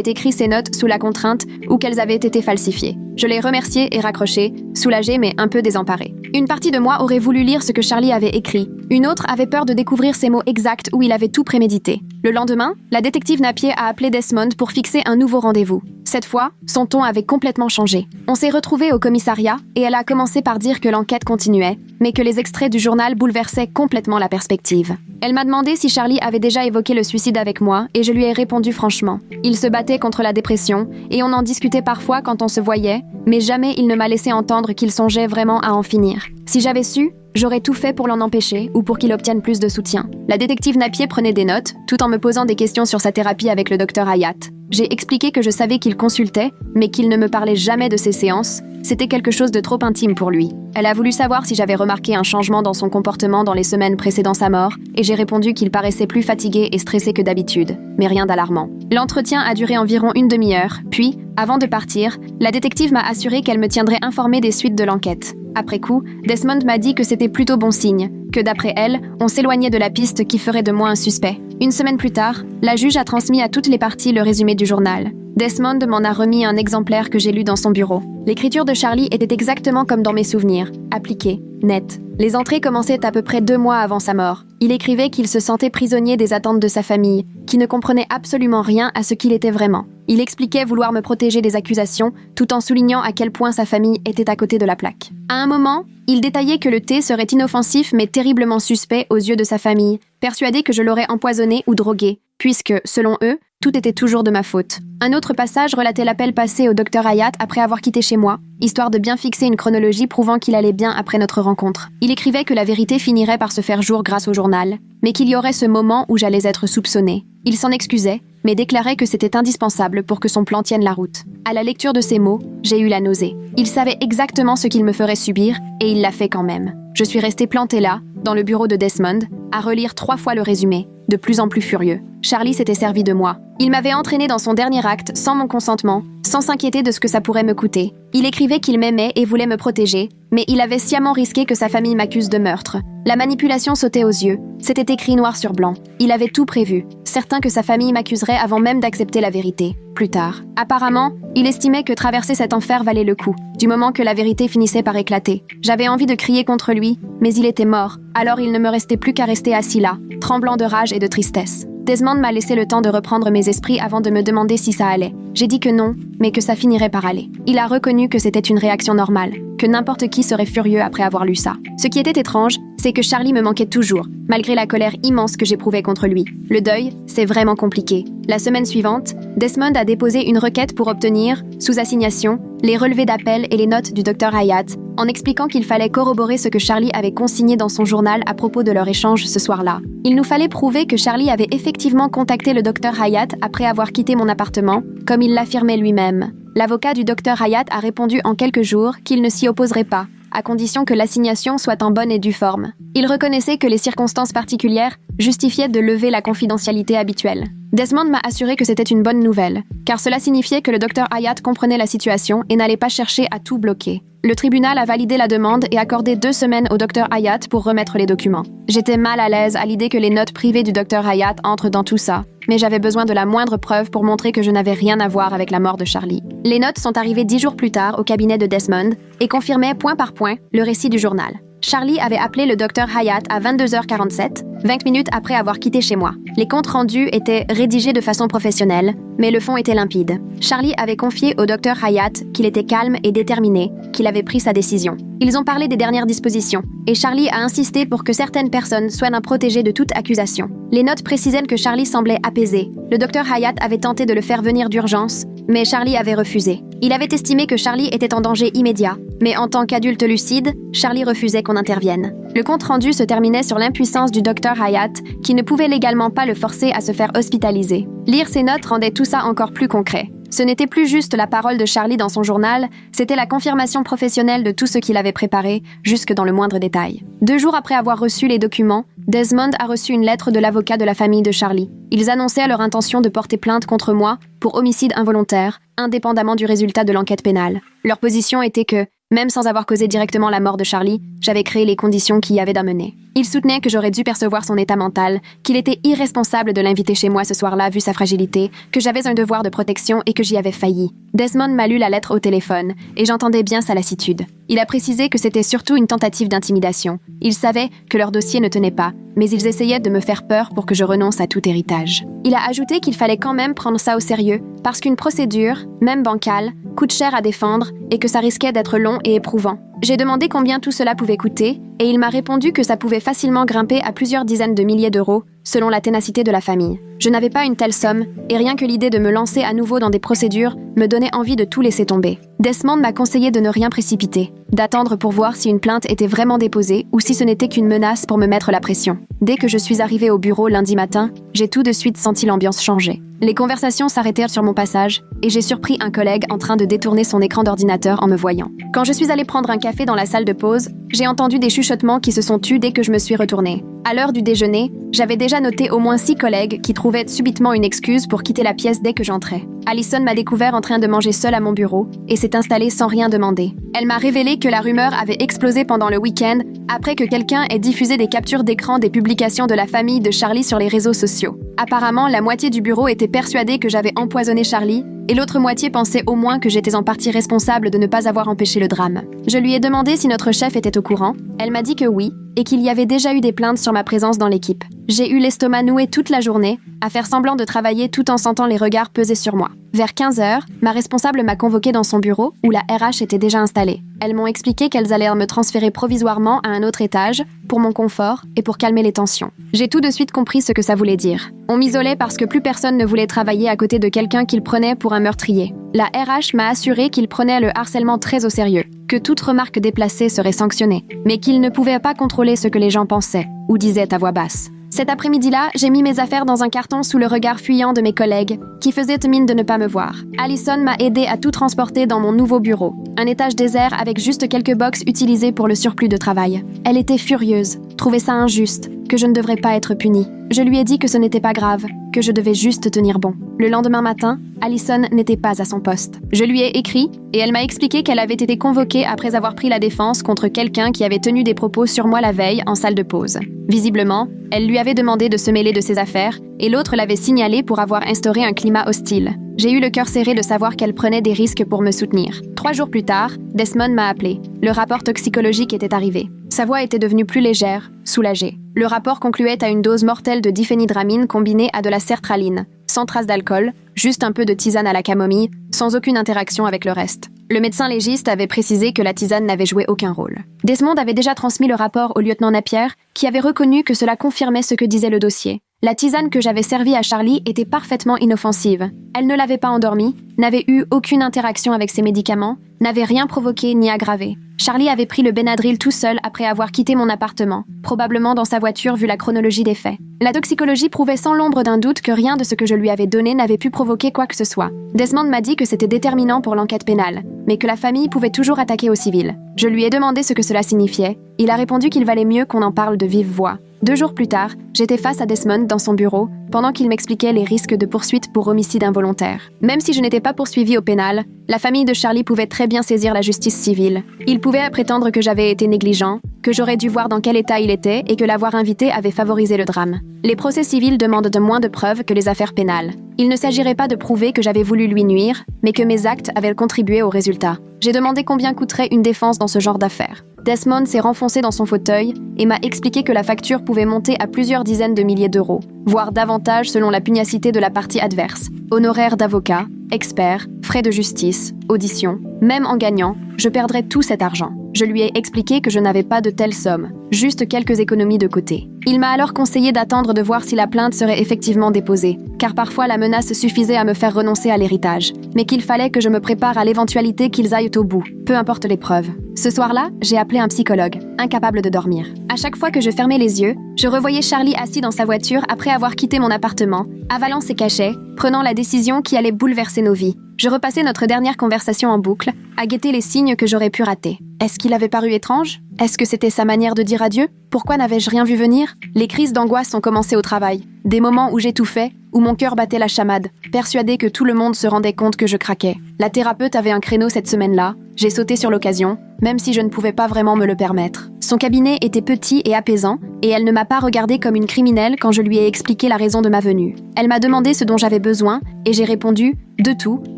écrit ses notes sous la contrainte ou qu'elles avaient été falsifiées. Je l'ai remercié et raccroché, soulagé mais un peu désemparé. Une partie de moi aurait voulu lire ce que Charlie avait écrit. Une autre avait peur de découvrir ces mots exacts où il avait tout prémédité. Le lendemain, la détective Napier a appelé Desmond pour fixer un nouveau rendez-vous. Cette fois, son ton avait complètement changé. On s'est retrouvés au commissariat et elle a commencé par dire que l'enquête continuait, mais que les extraits du journal bouleversaient complètement la perspective. Elle m'a demandé si Charlie avait déjà évoqué le suicide avec moi et je lui ai répondu franchement. Il se battait contre la dépression et on en discutait parfois quand on se voyait, mais jamais il ne m'a laissé entendre qu'il songeait vraiment à en finir. Si j'avais su, j'aurais tout fait pour l'en empêcher ou pour qu'il obtienne plus de soutien. La détective Napier prenait des notes, tout en me posant des questions sur sa thérapie avec le docteur Hayat. J'ai expliqué que je savais qu'il consultait, mais qu'il ne me parlait jamais de ses séances. C'était quelque chose de trop intime pour lui. Elle a voulu savoir si j'avais remarqué un changement dans son comportement dans les semaines précédant sa mort, et j'ai répondu qu'il paraissait plus fatigué et stressé que d'habitude, mais rien d'alarmant. L'entretien a duré environ une demi-heure, puis, avant de partir, la détective m'a assuré qu'elle me tiendrait informée des suites de l'enquête. Après coup, Desmond m'a dit que c'était plutôt bon signe, que d'après elle, on s'éloignait de la piste qui ferait de moi un suspect. Une semaine plus tard, la juge a transmis à toutes les parties le résumé du journal. Desmond m'en a remis un exemplaire que j'ai lu dans son bureau. L'écriture de Charlie était exactement comme dans mes souvenirs, appliquée, nette. Les entrées commençaient à peu près 2 mois avant sa mort. Il écrivait qu'il se sentait prisonnier des attentes de sa famille, qui ne comprenait absolument rien à ce qu'il était vraiment. Il expliquait vouloir me protéger des accusations, tout en soulignant à quel point sa famille était à côté de la plaque. À un moment, il détaillait que le thé serait inoffensif mais terriblement suspect aux yeux de sa famille, persuadé que je l'aurais empoisonné ou drogué, puisque, selon eux, tout était toujours de ma faute. Un autre passage relatait l'appel passé au docteur Hayat après avoir quitté chez moi, histoire de bien fixer une chronologie prouvant qu'il allait bien après notre rencontre. Il écrivait que la vérité finirait par se faire jour grâce au journal, mais qu'il y aurait ce moment où j'allais être soupçonnée. Il s'en excusait, mais déclarait que c'était indispensable pour que son plan tienne la route. À la lecture de ces mots, j'ai eu la nausée. Il savait exactement ce qu'il me ferait subir, et il l'a fait quand même. Je suis restée plantée là, dans le bureau de Desmond, à relire 3 fois le résumé, de plus en plus furieux. Charlie s'était servi de moi. Il m'avait entraînée dans son dernier acte, sans mon consentement, sans s'inquiéter de ce que ça pourrait me coûter. Il écrivait qu'il m'aimait et voulait me protéger, mais il avait sciemment risqué que sa famille m'accuse de meurtre. La manipulation sautait aux yeux. C'était écrit noir sur blanc. Il avait tout prévu, certain que sa famille m'accuserait avant même d'accepter la vérité. Plus tard. Apparemment, il estimait que traverser cet enfer valait le coup, du moment que la vérité finissait par éclater. J'avais envie de crier contre lui, mais il était mort, alors il ne me restait plus qu'à rester assis là, tremblant de rage et de tristesse. Desmond m'a laissé le temps de reprendre mes esprits avant de me demander si ça allait. J'ai dit que non, mais que ça finirait par aller. Il a reconnu que c'était une réaction normale, que n'importe qui serait furieux après avoir lu ça. Ce qui était étrange, c'est que Charlie me manquait toujours, malgré la colère immense que j'éprouvais contre lui. Le deuil, c'est vraiment compliqué. La semaine suivante, Desmond a déposé une requête pour obtenir, sous assignation, les relevés d'appel et les notes du docteur Hayat, en expliquant qu'il fallait corroborer ce que Charlie avait consigné dans son journal à propos de leur échange ce soir-là. Il nous fallait prouver que Charlie avait effectivement contacté le docteur Hayat après avoir quitté mon appartement, comme il l'affirmait lui-même. L'avocat du docteur Hayat a répondu en quelques jours qu'il ne s'y opposerait pas, à condition que l'assignation soit en bonne et due forme. Il reconnaissait que les circonstances particulières justifiaient de lever la confidentialité habituelle. Desmond m'a assuré que c'était une bonne nouvelle, car cela signifiait que le docteur Hayat comprenait la situation et n'allait pas chercher à tout bloquer. Le tribunal a validé la demande et accordé 2 semaines au docteur Hayat pour remettre les documents. J'étais mal à l'aise à l'idée que les notes privées du docteur Hayat entrent dans tout ça, mais j'avais besoin de la moindre preuve pour montrer que je n'avais rien à voir avec la mort de Charlie. Les notes sont arrivées 10 jours plus tard au cabinet de Desmond et confirmaient point par point le récit du journal. Charlie avait appelé le docteur Hayat à 22h47, 20 minutes après avoir quitté chez moi. Les comptes rendus étaient rédigés de façon professionnelle, mais le fond était limpide. Charlie avait confié au docteur Hayat qu'il était calme et déterminé, qu'il avait pris sa décision. Ils ont parlé des dernières dispositions, et Charlie a insisté pour que certaines personnes soient protégées de toute accusation. Les notes précisaient que Charlie semblait apaisé. Le docteur Hayat avait tenté de le faire venir d'urgence, mais Charlie avait refusé. Il avait estimé que Charlie était en danger immédiat, mais en tant qu'adulte lucide, Charlie refusait qu'on intervienne. Le compte-rendu se terminait sur l'impuissance du docteur Hayat, qui ne pouvait légalement pas le forcer à se faire hospitaliser. Lire ces notes rendait tout ça encore plus concret. Ce n'était plus juste la parole de Charlie dans son journal, c'était la confirmation professionnelle de tout ce qu'il avait préparé, jusque dans le moindre détail. 2 jours après avoir reçu les documents, Desmond a reçu une lettre de l'avocat de la famille de Charlie. Ils annonçaient leur intention de porter plainte contre moi pour homicide involontaire, indépendamment du résultat de l'enquête pénale. Leur position était que, même sans avoir causé directement la mort de Charlie, j'avais créé les conditions qui y avaient d'amener. Ils soutenaient que j'aurais dû percevoir son état mental, qu'il était irresponsable de l'inviter chez moi ce soir-là vu sa fragilité, que j'avais un devoir de protection et que j'y avais failli. Desmond m'a lu la lettre au téléphone, et j'entendais bien sa lassitude. Il a précisé que c'était surtout une tentative d'intimidation. Ils savaient que leur dossier ne tenait pas, mais ils essayaient de me faire peur pour que je renonce à tout héritage. Il a ajouté qu'il fallait quand même prendre ça au sérieux, parce qu'une procédure, même bancale, coûte cher à défendre et que ça risquait d'être long et éprouvant. J'ai demandé combien tout cela pouvait coûter, et il m'a répondu que ça pouvait facilement grimper à plusieurs dizaines de milliers d'euros, selon la ténacité de la famille. Je n'avais pas une telle somme, et rien que l'idée de me lancer à nouveau dans des procédures me donnait envie de tout laisser tomber. Desmond m'a conseillé de ne rien précipiter, d'attendre pour voir si une plainte était vraiment déposée ou si ce n'était qu'une menace pour me mettre la pression. Dès que je suis arrivée au bureau lundi matin, j'ai tout de suite senti l'ambiance changer. Les conversations s'arrêtèrent sur mon passage, et j'ai surpris un collègue en train de détourner son écran d'ordinateur en me voyant. Quand je suis allée prendre un café dans la salle de pause, j'ai entendu des chuchotements qui se sont tus dès que je me suis retournée. À l'heure du déjeuner, j'avais déjà noté au moins 6 collègues qui trouvaient subitement une excuse pour quitter la pièce dès que j'entrais. Allison m'a découvert en train de manger seule à mon bureau et s'est installée sans rien demander. Elle m'a révélé que la rumeur avait explosé pendant le week-end après que quelqu'un ait diffusé des captures d'écran des publications de la famille de Charlie sur les réseaux sociaux. Apparemment, la moitié du bureau était persuadée que j'avais empoisonné Charlie et l'autre moitié pensait au moins que j'étais en partie responsable de ne pas avoir empêché le drame. Je lui ai demandé si notre chef était au courant. Elle m'a dit que oui, et qu'il y avait déjà eu des plaintes sur ma présence dans l'équipe. J'ai eu l'estomac noué toute la journée, à faire semblant de travailler tout en sentant les regards peser sur moi. Vers 15h, ma responsable m'a convoquée dans son bureau où la RH était déjà installée. Elles m'ont expliqué qu'elles allaient me transférer provisoirement à un autre étage, pour mon confort et pour calmer les tensions. J'ai tout de suite compris ce que ça voulait dire. On m'isolait parce que plus personne ne voulait travailler à côté de quelqu'un qu'il prenait pour un meurtrier. La RH m'a assuré qu'il prenait le harcèlement très au sérieux, que toute remarque déplacée serait sanctionnée, mais qu'il ne pouvait pas contrôler ce que les gens pensaient ou disaient à voix basse. Cet après-midi-là, j'ai mis mes affaires dans un carton sous le regard fuyant de mes collègues, qui faisaient mine de ne pas me voir. Allison m'a aidé à tout transporter dans mon nouveau bureau, un étage désert avec juste quelques box utilisées pour le surplus de travail. Elle était furieuse, trouvait ça injuste, que je ne devrais pas être punie. Je lui ai dit que ce n'était pas grave, que je devais juste tenir bon. Le lendemain matin, Allison n'était pas à son poste. Je lui ai écrit, et elle m'a expliqué qu'elle avait été convoquée après avoir pris la défense contre quelqu'un qui avait tenu des propos sur moi la veille en salle de pause. Visiblement, elle lui avait demandé de se mêler de ses affaires, et l'autre l'avait signalé pour avoir instauré un climat hostile. J'ai eu le cœur serré de savoir qu'elle prenait des risques pour me soutenir. 3 jours plus tard, Desmond m'a appelé. Le rapport toxicologique était arrivé. Sa voix était devenue plus légère, soulagée. Le rapport concluait à une dose mortelle de diphénhydramine combinée à de la sertraline, sans trace d'alcool, juste un peu de tisane à la camomille, sans aucune interaction avec le reste. Le médecin légiste avait précisé que la tisane n'avait joué aucun rôle. Desmond avait déjà transmis le rapport au lieutenant Napier, qui avait reconnu que cela confirmait ce que disait le dossier. La tisane que j'avais servie à Charlie était parfaitement inoffensive. Elle ne l'avait pas endormi, n'avait eu aucune interaction avec ses médicaments, n'avait rien provoqué ni aggravé. Charlie avait pris le Benadryl tout seul après avoir quitté mon appartement, probablement dans sa voiture vu la chronologie des faits. La toxicologie prouvait sans l'ombre d'un doute que rien de ce que je lui avais donné n'avait pu provoquer quoi que ce soit. Desmond m'a dit que c'était déterminant pour l'enquête pénale, mais que la famille pouvait toujours attaquer au civil. Je lui ai demandé ce que cela signifiait. Il a répondu qu'il valait mieux qu'on en parle de vive voix. 2 jours plus tard, j'étais face à Desmond dans son bureau, pendant qu'il m'expliquait les risques de poursuite pour homicide involontaire. Même si je n'étais pas poursuivie au pénal, la famille de Charlie pouvait très bien saisir la justice civile. Ils pouvaient prétendre que j'avais été négligent, que j'aurais dû voir dans quel état il était et que l'avoir invité avait favorisé le drame. Les procès civils demandent de moins de preuves que les affaires pénales. Il ne s'agirait pas de prouver que j'avais voulu lui nuire, mais que mes actes avaient contribué au résultat. J'ai demandé combien coûterait une défense dans ce genre d'affaires. Desmond s'est renfoncé dans son fauteuil et m'a expliqué que la facture pouvait monter à plusieurs dizaines de milliers d'euros, voire davantage selon la pugnacité de la partie adverse. Honoraires d'avocat, experts, frais de justice, auditions. Même en gagnant, je perdrais tout cet argent. Je lui ai expliqué que je n'avais pas de telle somme, juste quelques économies de côté. Il m'a alors conseillé d'attendre de voir si la plainte serait effectivement déposée, car parfois la menace suffisait à me faire renoncer à l'héritage, mais qu'il fallait que je me prépare à l'éventualité qu'ils aillent au bout, peu importe les preuves. Ce soir-là, j'ai appelé un psychologue, incapable de dormir. À chaque fois que je fermais les yeux, je revoyais Charlie assis dans sa voiture après avoir quitté mon appartement, avalant ses cachets, prenant la décision qui allait bouleverser nos vies. Je repassais notre dernière conversation en boucle, à guetter les signes que j'aurais pu rater. Est-ce qu'il avait paru étrange? Est-ce que c'était sa manière de dire adieu? Pourquoi n'avais-je rien vu venir? Les crises d'angoisse ont commencé au travail. Des moments où j'étouffais, où mon cœur battait la chamade, persuadée que tout le monde se rendait compte que je craquais. La thérapeute avait un créneau cette semaine-là. J'ai sauté sur l'occasion, même si je ne pouvais pas vraiment me le permettre. Son cabinet était petit et apaisant, et elle ne m'a pas regardée comme une criminelle quand je lui ai expliqué la raison de ma venue. Elle m'a demandé ce dont j'avais besoin, et j'ai répondu, de tout,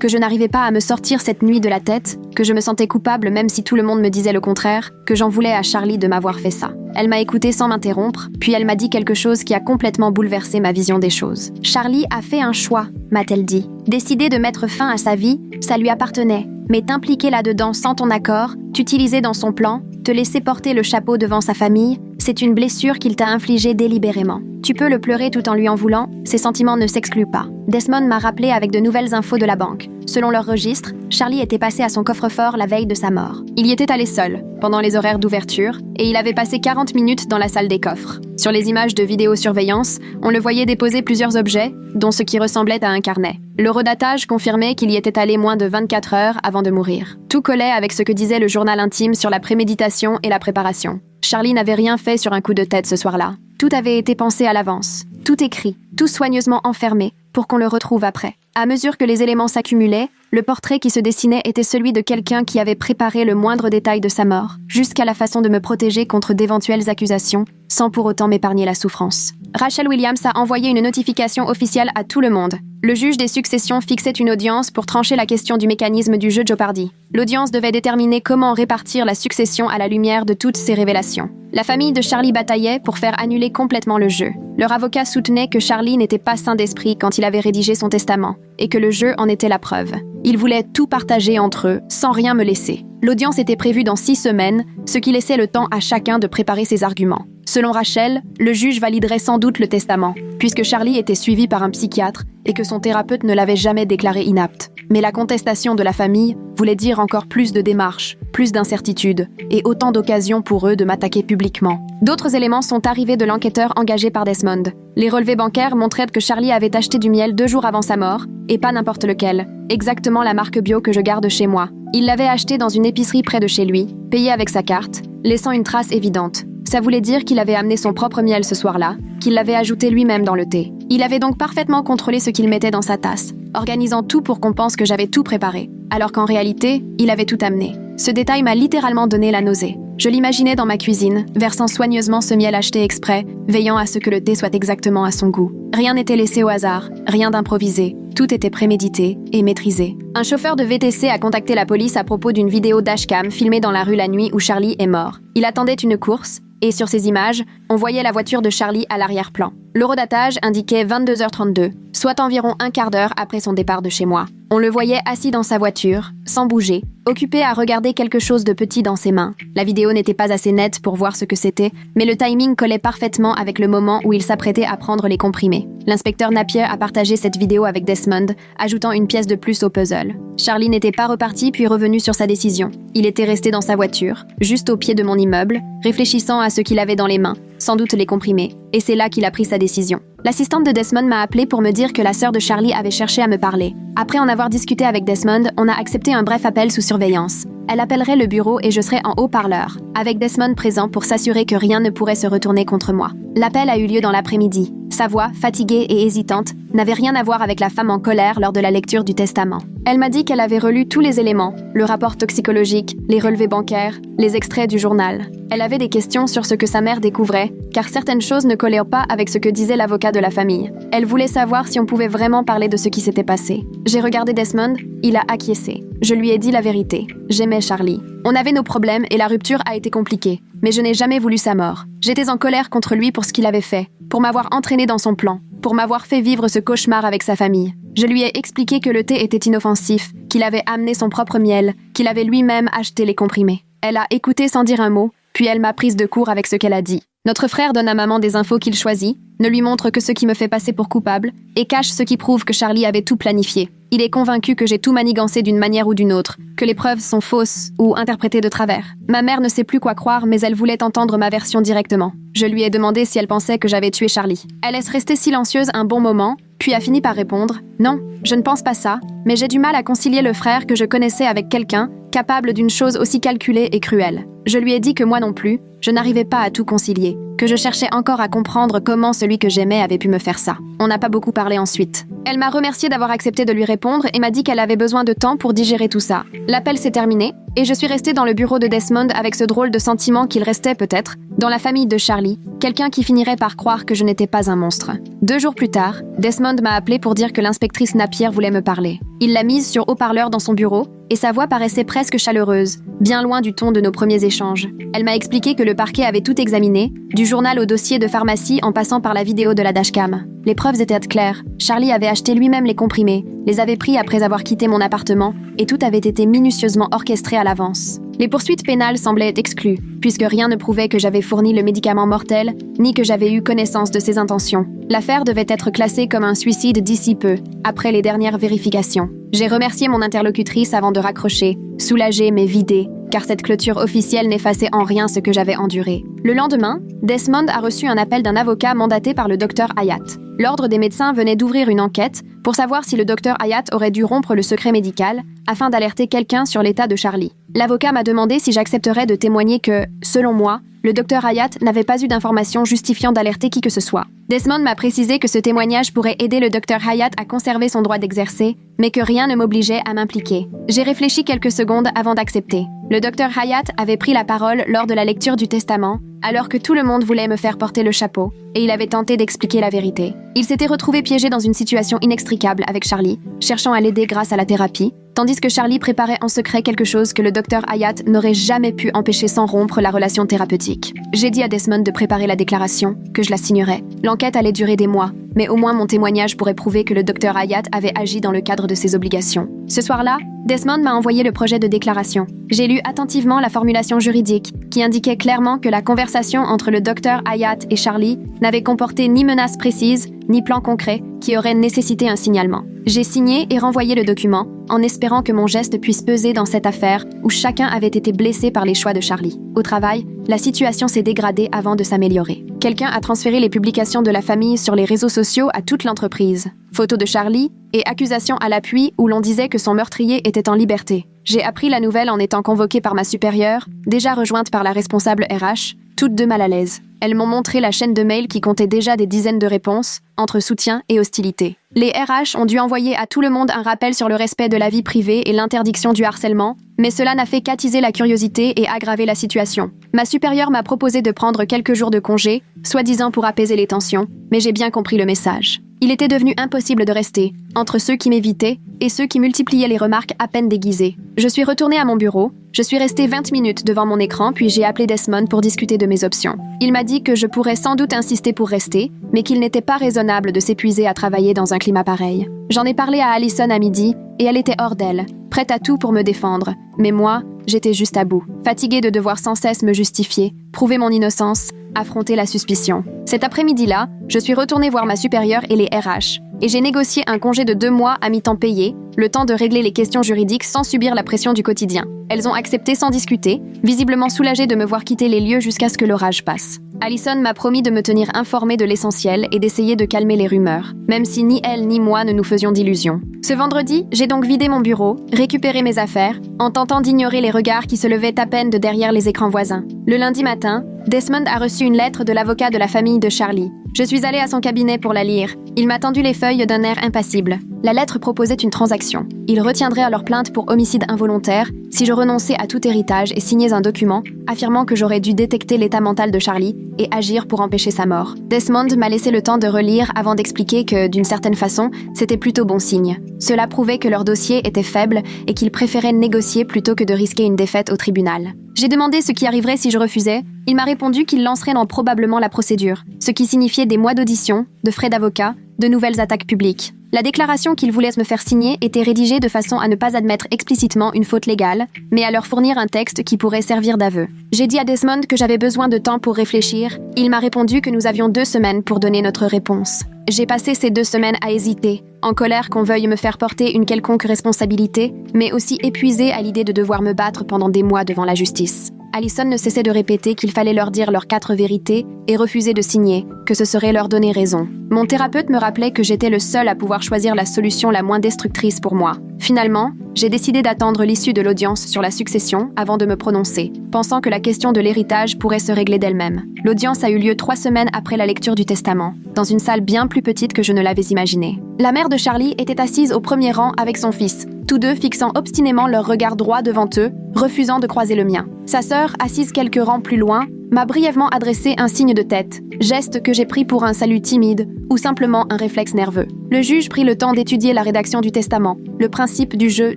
que je n'arrivais pas à me sortir cette nuit de la tête, que je me sentais coupable même si tout le monde me disait le contraire, que j'en voulais à Charlie de m'avoir fait ça. Elle m'a écoutée sans m'interrompre, puis elle m'a dit quelque chose qui a complètement bouleversé ma vision des choses. Charlie a fait un choix, m'a-t-elle dit. Décider de mettre fin à sa vie, ça lui appartenait. Mais t'impliquer là-dedans sans ton accord, t'utiliser dans son plan, te laisser porter le chapeau devant sa famille, c'est une blessure qu'il t'a infligée délibérément. Tu peux le pleurer tout en lui en voulant, ses sentiments ne s'excluent pas. Desmond m'a rappelé avec de nouvelles infos de la banque. Selon leur registre, Charlie était passé à son coffre-fort la veille de sa mort. Il y était allé seul, pendant les horaires d'ouverture, et il avait passé 40 minutes dans la salle des coffres. Sur les images de vidéosurveillance, on le voyait déposer plusieurs objets, dont ce qui ressemblait à un carnet. Le redatage confirmait qu'il y était allé moins de 24 heures avant de mourir. Tout collait avec ce que disait le journal intime sur la préméditation et la préparation. Charlie n'avait rien fait sur un coup de tête ce soir-là. Tout avait été pensé à l'avance, tout écrit, tout soigneusement enfermé, pour qu'on le retrouve après. À mesure que les éléments s'accumulaient, le portrait qui se dessinait était celui de quelqu'un qui avait préparé le moindre détail de sa mort, jusqu'à la façon de me protéger contre d'éventuelles accusations, sans pour autant m'épargner la souffrance. Rachel Williams a envoyé une notification officielle à tout le monde. Le juge des successions fixait une audience pour trancher la question du mécanisme du jeu Jeopardy. L'audience devait déterminer comment répartir la succession à la lumière de toutes ces révélations. La famille de Charlie bataillait pour faire annuler complètement le jeu. Leur avocat soutenait que Charlie n'était pas sain d'esprit quand il avait rédigé son testament, et que le jeu en était la preuve. Ils voulaient tout partager entre eux, sans rien me laisser. L'audience était prévue dans 6 semaines, ce qui laissait le temps à chacun de préparer ses arguments. Selon Rachel, le juge validerait sans doute le testament, puisque Charlie était suivi par un psychiatre et que son thérapeute ne l'avait jamais déclaré inapte. Mais la contestation de la famille voulait dire encore plus de démarches, plus d'incertitudes, et autant d'occasions pour eux de m'attaquer publiquement. D'autres éléments sont arrivés de l'enquêteur engagé par Desmond. Les relevés bancaires montraient que Charlie avait acheté du miel 2 jours avant sa mort, et pas n'importe lequel, exactement la marque bio que je garde chez moi. Il l'avait acheté dans une épicerie près de chez lui, payé avec sa carte, laissant une trace évidente. Ça voulait dire qu'il avait amené son propre miel ce soir-là, qu'il l'avait ajouté lui-même dans le thé. Il avait donc parfaitement contrôlé ce qu'il mettait dans sa tasse, organisant tout pour qu'on pense que j'avais tout préparé, alors qu'en réalité, il avait tout amené. Ce détail m'a littéralement donné la nausée. Je l'imaginais dans ma cuisine, versant soigneusement ce miel acheté exprès, veillant à ce que le thé soit exactement à son goût. Rien n'était laissé au hasard, rien d'improvisé, tout était prémédité et maîtrisé. Un chauffeur de VTC a contacté la police à propos d'une vidéo dashcam filmée dans la rue la nuit où Charlie est mort. Il attendait une course, et sur ces images, on voyait la voiture de Charlie à l'arrière-plan. L'horodatage indiquait 22h32, soit environ un quart d'heure après son départ de chez moi. On le voyait assis dans sa voiture, sans bouger, occupé à regarder quelque chose de petit dans ses mains. La vidéo n'était pas assez nette pour voir ce que c'était, mais le timing collait parfaitement avec le moment où il s'apprêtait à prendre les comprimés. L'inspecteur Napier a partagé cette vidéo avec Desmond, ajoutant une pièce de plus au puzzle. Charlie n'était pas reparti puis revenu sur sa décision. Il était resté dans sa voiture, juste au pied de mon immeuble, réfléchissant à ce qu'il avait dans les mains, sans doute les comprimés, et c'est là qu'il a pris sa décision. L'assistante de Desmond m'a appelé pour me dire que la sœur de Charlie avait cherché à me parler. Après en avoir discuté avec Desmond, on a accepté un bref appel sous surveillance. Elle appellerait le bureau et je serais en haut-parleur, avec Desmond présent pour s'assurer que rien ne pourrait se retourner contre moi. L'appel a eu lieu dans l'après-midi. Sa voix, fatiguée et hésitante, n'avait rien à voir avec la femme en colère lors de la lecture du testament. Elle m'a dit qu'elle avait relu tous les éléments, le rapport toxicologique, les relevés bancaires, les extraits du journal. Elle avait des questions sur ce que sa mère découvrait, car certaines choses ne collaient pas avec ce que disait l'avocat de la famille. Elle voulait savoir si on pouvait vraiment parler de ce qui s'était passé. J'ai regardé Desmond, il a acquiescé. Je lui ai dit la vérité. J'aimais Charlie. On avait nos problèmes et la rupture a été compliquée, mais je n'ai jamais voulu sa mort. J'étais en colère contre lui pour ce qu'il avait fait, pour m'avoir entraîné dans son plan, pour m'avoir fait vivre ce cauchemar avec sa famille. Je lui ai expliqué que le thé était inoffensif, qu'il avait amené son propre miel, qu'il avait lui-même acheté les comprimés. Elle a écouté sans dire un mot, puis elle m'a prise de court avec ce qu'elle a dit. Notre frère donne à maman des infos qu'il choisit, ne lui montre que ce qui me fait passer pour coupable, et cache ce qui prouve que Charlie avait tout planifié. Il est convaincu que j'ai tout manigancé d'une manière ou d'une autre, que les preuves sont fausses ou interprétées de travers. Ma mère ne sait plus quoi croire, mais elle voulait entendre ma version directement. Je lui ai demandé si elle pensait que j'avais tué Charlie. Elle est restée silencieuse un bon moment, puis a fini par répondre « Non, je ne pense pas ça, mais j'ai du mal à concilier le frère que je connaissais avec quelqu'un capable d'une chose aussi calculée et cruelle. » Je lui ai dit que moi non plus, je n'arrivais pas à tout concilier, que je cherchais encore à comprendre comment celui que j'aimais avait pu me faire ça. On n'a pas beaucoup parlé ensuite. Elle m'a remercié d'avoir accepté de lui répondre et m'a dit qu'elle avait besoin de temps pour digérer tout ça. L'appel s'est terminé, et je suis restée dans le bureau de Desmond avec ce drôle de sentiment qu'il restait peut-être, dans la famille de Charlie, quelqu'un qui finirait par croire que je n'étais pas un monstre. 2 jours plus tard, Desmond m'a appelé pour dire que l'inspectrice Napier voulait me parler. Il l'a mise sur haut-parleur dans son bureau, et sa voix paraissait presque chaleureuse, bien loin du ton de nos premiers échanges. Elle m'a expliqué que le parquet avait tout examiné, du journal au dossier de pharmacie en passant par la vidéo de la dashcam. Les preuves étaient claires. Charlie avait acheté lui-même les comprimés, les avait pris après avoir quitté mon appartement, et tout avait été minutieusement orchestré à l'avance. Les poursuites pénales semblaient exclues, puisque rien ne prouvait que j'avais fourni le médicament mortel, ni que j'avais eu connaissance de ses intentions. L'affaire devait être classée comme un suicide d'ici peu, après les dernières vérifications. J'ai remercié mon interlocutrice avant de raccrocher, soulagée mais vidée, car cette clôture officielle n'effaçait en rien ce que j'avais enduré. Le lendemain, Desmond a reçu un appel d'un avocat mandaté par le docteur Hayat. L'ordre des médecins venait d'ouvrir une enquête pour savoir si le docteur Hayat aurait dû rompre le secret médical afin d'alerter quelqu'un sur l'état de Charlie. L'avocat m'a demandé si j'accepterais de témoigner que, selon moi, le docteur Hayat n'avait pas eu d'informations justifiant d'alerter qui que ce soit. Desmond m'a précisé que ce témoignage pourrait aider le docteur Hayat à conserver son droit d'exercer, mais que rien ne m'obligeait à m'impliquer. J'ai réfléchi quelques secondes avant d'accepter. Le docteur Hayat avait pris la parole lors de la lecture du testament, alors que tout le monde voulait me faire porter le chapeau, et il avait tenté d'expliquer la vérité. Il s'était retrouvé piégé dans une situation inextricable avec Charlie, cherchant à l'aider grâce à la thérapie, tandis que Charlie préparait en secret quelque chose que le docteur Hayat n'aurait jamais pu empêcher sans rompre la relation thérapeutique. J'ai dit à Desmond de préparer la déclaration, que je la signerais. L'enquête allait durer des mois, mais au moins mon témoignage pourrait prouver que le docteur Hayat avait agi dans le cadre de ses obligations. Ce soir-là, Desmond m'a envoyé le projet de déclaration. J'ai lu attentivement la formulation juridique, qui indiquait clairement que la conversation entre le docteur Hayat et Charlie n'avait comporté ni menace précise, ni plan concret, qui aurait nécessité un signalement. J'ai signé et renvoyé le document, en espérant que mon geste puisse peser dans cette affaire où chacun avait été blessé par les choix de Charlie. Au travail, la situation s'est dégradée avant de s'améliorer. Quelqu'un a transféré les publications de la famille sur les réseaux sociaux à toute l'entreprise. Photos de Charlie et accusations à l'appui où l'on disait que son meurtrier était en liberté. J'ai appris la nouvelle en étant convoquée par ma supérieure, déjà rejointe par la responsable RH, toutes deux mal à l'aise. Elles m'ont montré la chaîne de mails qui comptait déjà des dizaines de réponses, entre soutien et hostilité. Les RH ont dû envoyer à tout le monde un rappel sur le respect de la vie privée et l'interdiction du harcèlement, mais cela n'a fait qu'attiser la curiosité et aggraver la situation. Ma supérieure m'a proposé de prendre quelques jours de congé, soi-disant pour apaiser les tensions, mais j'ai bien compris le message. Il était devenu impossible de rester, entre ceux qui m'évitaient et ceux qui multipliaient les remarques à peine déguisées. Je suis retournée à mon bureau, je suis restée 20 minutes devant mon écran puis j'ai appelé Desmond pour discuter de mes options. Il m'a dit que je pourrais sans doute insister pour rester, mais qu'il n'était pas raisonnable de s'épuiser à travailler dans un climat pareil. J'en ai parlé à Allison à midi et elle était hors d'elle, prête à tout pour me défendre. Mais moi, j'étais juste à bout, fatiguée de devoir sans cesse me justifier, prouver mon innocence, affronter la suspicion. Cet après-midi-là, je suis retournée voir ma supérieure et les RH, et j'ai négocié un congé de 2 mois à mi-temps payé, le temps de régler les questions juridiques sans subir la pression du quotidien. Elles ont accepté sans discuter, visiblement soulagées de me voir quitter les lieux jusqu'à ce que l'orage passe. Allison m'a promis de me tenir informée de l'essentiel et d'essayer de calmer les rumeurs, même si ni elle ni moi ne nous faisions d'illusions. Ce vendredi, j'ai donc vidé mon bureau, récupéré mes affaires, en tentant d'ignorer les regards qui se levaient à peine de derrière les écrans voisins. Le lundi matin, Desmond a reçu une lettre de l'avocat de la famille de Charlie. Je suis allée à son cabinet pour la lire. Il m'a tendu les feuilles d'un air impassible. La lettre proposait une transaction. Il retiendrait alors plainte pour homicide involontaire si je renonçais à tout héritage et signais un document affirmant que j'aurais dû détecter l'état mental de Charlie et agir pour empêcher sa mort. Desmond m'a laissé le temps de relire avant d'expliquer que, d'une certaine façon, c'était plutôt bon signe. Cela prouvait que leur dossier était faible et qu'ils préféraient négocier plutôt que de risquer une défaite au tribunal. J'ai demandé ce qui arriverait si je refusais. Il m'a répondu qu'il lancerait dans probablement la procédure, ce qui signifiait des mois d'audition, de frais d'avocat, de nouvelles attaques publiques. La déclaration qu'il voulait me faire signer était rédigée de façon à ne pas admettre explicitement une faute légale, mais à leur fournir un texte qui pourrait servir d'aveu. J'ai dit à Desmond que j'avais besoin de temps pour réfléchir. Il m'a répondu que nous avions 2 semaines pour donner notre réponse. J'ai passé ces 2 semaines à hésiter, en colère qu'on veuille me faire porter une quelconque responsabilité, mais aussi épuisée à l'idée de devoir me battre pendant des mois devant la justice. Allison ne cessait de répéter qu'il fallait leur dire leurs 4 vérités et refusait de signer, que ce serait leur donner raison. Mon thérapeute me rappelait que j'étais le seul à pouvoir choisir la solution la moins destructrice pour moi. Finalement, j'ai décidé d'attendre l'issue de l'audience sur la succession avant de me prononcer, pensant que la question de l'héritage pourrait se régler d'elle-même. L'audience a eu lieu 3 semaines après la lecture du testament, dans une salle bien plus petite que je ne l'avais imaginée. La mère de Charlie était assise au premier rang avec son fils, tous deux fixant obstinément leur regard droit devant eux, refusant de croiser le mien. Sa sœur, assise quelques rangs plus loin, m'a brièvement adressé un signe de tête, geste que j'ai pris pour un salut timide ou simplement un réflexe nerveux. Le juge prit le temps d'étudier la rédaction du testament, le principe du jeu